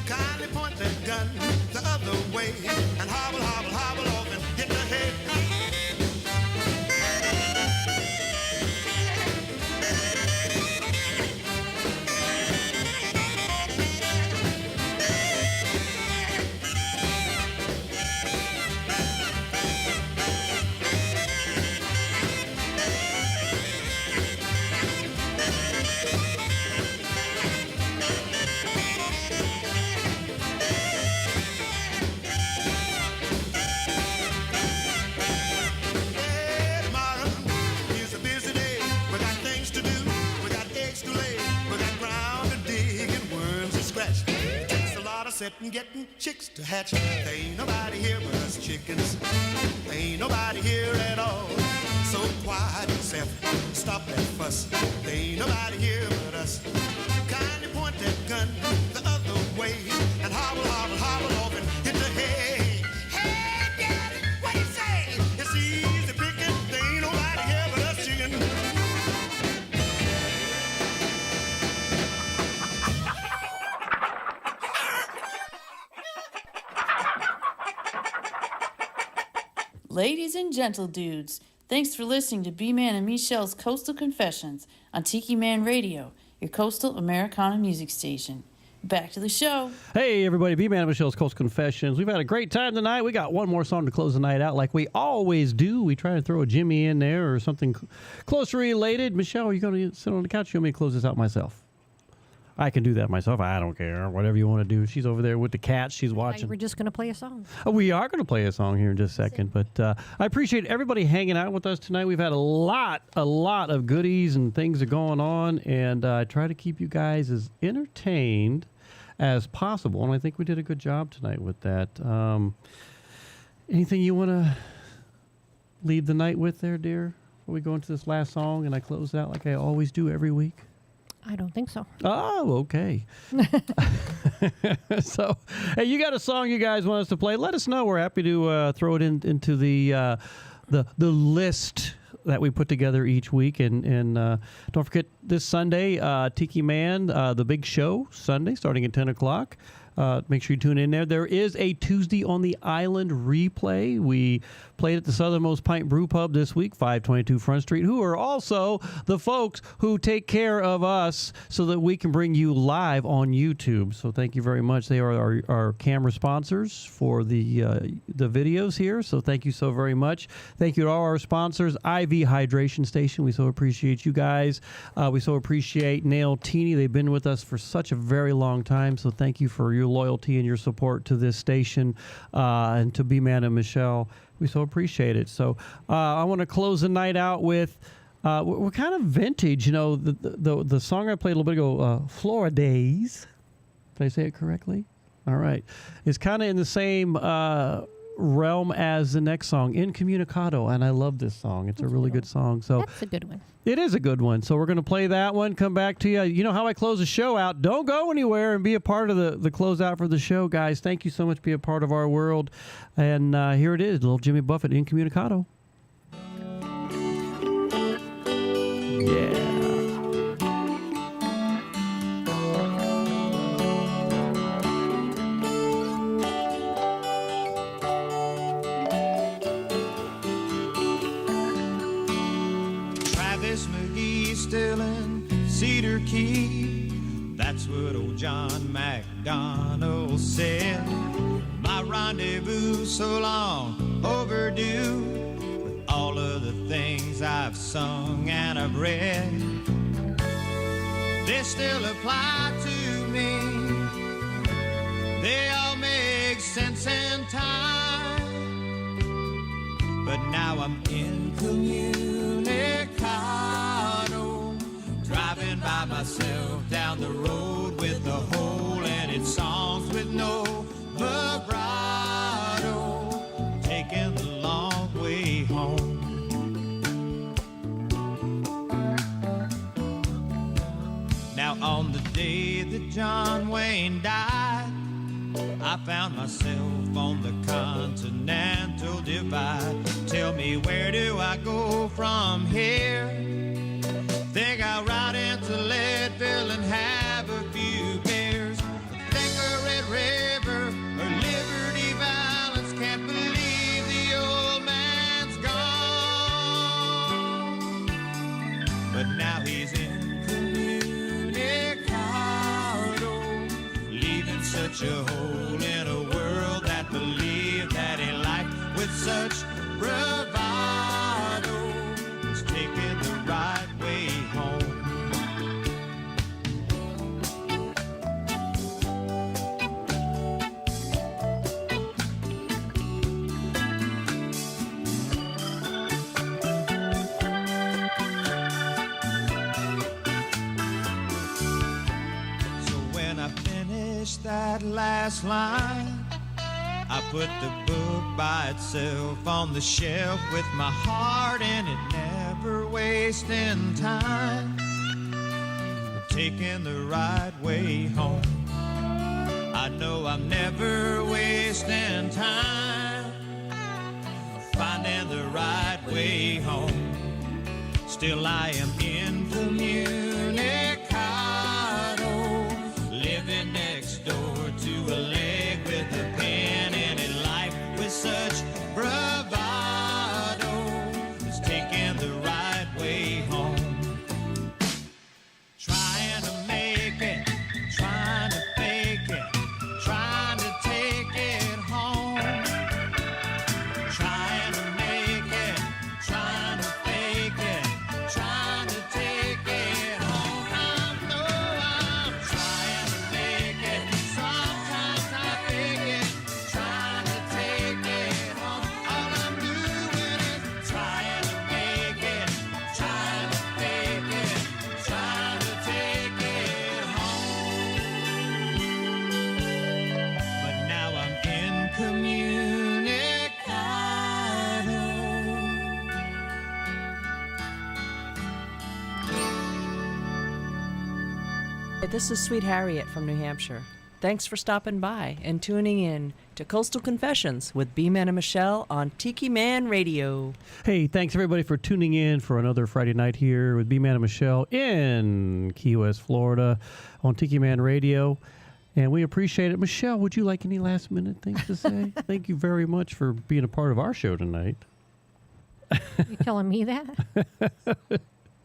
Kindly point that gun the other way and hobble, hobble, hobble off and hit the head. Setting, getting chicks to hatch. There ain't nobody here but us chickens. There ain't nobody here at all. So quiet yourself, stop that fuss. There ain't nobody here but us. Kindly point that gun the other way and hobble, hobble, hobble off and hit the hay. Hey, daddy, what you say? It's easy picking. There ain't nobody here but us chickens. Ladies and gentle dudes, thanks for listening to B-Man and Michelle's Coastal Confessions on Tiki Man Radio, your coastal Americana music station. Back to the show. Hey, everybody. B-Man and Michelle's Coastal Confessions. We've had a great time tonight. We got one more song to close the night out like we always do. We try to throw a Jimmy in there or something closely related. Michelle, are you going to sit on the couch? You want me to close this out myself? I can do that myself. I don't care. Whatever you want to do. She's over there with the cats. She's watching. We're just going to play a song. We are going to play a song here in just a second. But I appreciate everybody hanging out with us tonight. We've had a lot of goodies and things are going on. And I try to keep you guys as entertained as possible. And I think we did a good job tonight with that. Anything you want to leave the night with there, dear? Before we go into this last song and I close out like I always do every week? I don't think so. Oh, okay. So, hey, you got a song you guys want us to play? Let us know. We're happy to throw it into the list that we put together each week. And don't forget this Sunday, Tiki Man, the big show Sunday, starting at 10 o'clock. Make sure you tune in there. There is a Tuesday on the Island replay. We played at the Southernmost Pint Brewpub this week, 522 Front Street, who are also the folks who take care of us so that we can bring you live on YouTube. So thank you very much. They are our camera sponsors for the videos here. So thank you so very much. Thank you to all our sponsors. IV Hydration Station. We so appreciate you guys. We so appreciate Nailtini. They've been with us for such a very long time. So thank you for your loyalty and your support to this station and to B-Man and Michelle. We so appreciate it. So I want to close the night out with, we're kind of vintage, you know, the song I played a little bit ago, Flora Days. Did I say it correctly? All right. It's kind of in the same realm as the next song, Incommunicado, and I love this song. It's a really good song. So that's a good one. It is a good one. So we're going to play that one, come back to you. You know how I close the show out. Don't go anywhere and be a part of the closeout for the show, guys. Thank you so much for being a part of our world. And here it is, little Jimmy Buffett, Incommunicado. Yeah. Still in Cedar Key, that's what old John MacDonald said. My rendezvous so long overdue, with all of the things I've sung and I've read, they still apply to me. They all make sense in time, but now I'm incommunicado, driving by myself down the road with a hole in its songs with no vibrato, taking the long way home. Now on the day that John Wayne died, I found myself on the Continental Divide. Tell me, where do I go from here? Think I'll ride into Leadville and have a few beers. Think of Red River or Liberty Valance. Can't believe the old man's gone, but now he's incommunicado, leaving such a hole in a world that believed that a life with such bravado was taking the right way home. So when I finished that last line, I put the book by itself on the shelf with my heart in it, never wasting time, taking the right way home. I know I'm never wasting time, finding the right way home. Still I am incommunicado, living next door to a leg with a pen in it, life with such bravado is taking the right way home. Trying to make it, trying to fake it, trying to take it home. Trying to make it, trying to fake it, trying to take it home. I know I'm trying to make it, sometimes I fake it, trying to take it home. All I'm doing is trying to make it, trying to fake it, trying to take it home. But now I'm incommunicado. This is Sweet Harriet from New Hampshire. Thanks for stopping by and tuning in to Coastal Confessions with B-Man and Michelle on Tiki Man Radio. Hey, thanks everybody for tuning in for another Friday night here with B-Man and Michelle in Key West, Florida on Tiki Man Radio. And we appreciate it. Michelle, would you like any last-minute things to say? Thank you very much for being a part of our show tonight. You telling me that?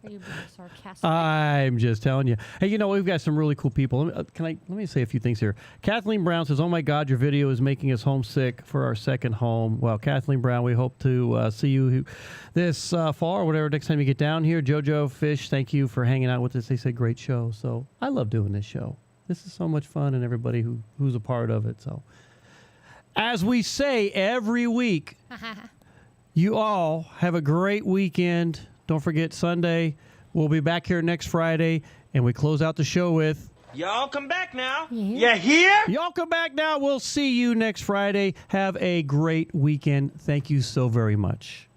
Are you being sarcastic? I'm just telling you. Hey, you know, we've got some really cool people. Let me say a few things here. Kathleen Brown says, oh, my God, your video is making us homesick for our second home. Well, Kathleen Brown, we hope to see you this fall or whatever next time you get down here. JoJo Fish, thank you for hanging out with us. They said, great show. So I love doing this show. This is so much fun, and everybody who's a part of it. So as we say every week, you all have a great weekend. Don't forget Sunday. We'll be back here next Friday, and we close out the show with... Y'all come back now. You hear? Y'all come back now. We'll see you next Friday. Have a great weekend. Thank you so very much.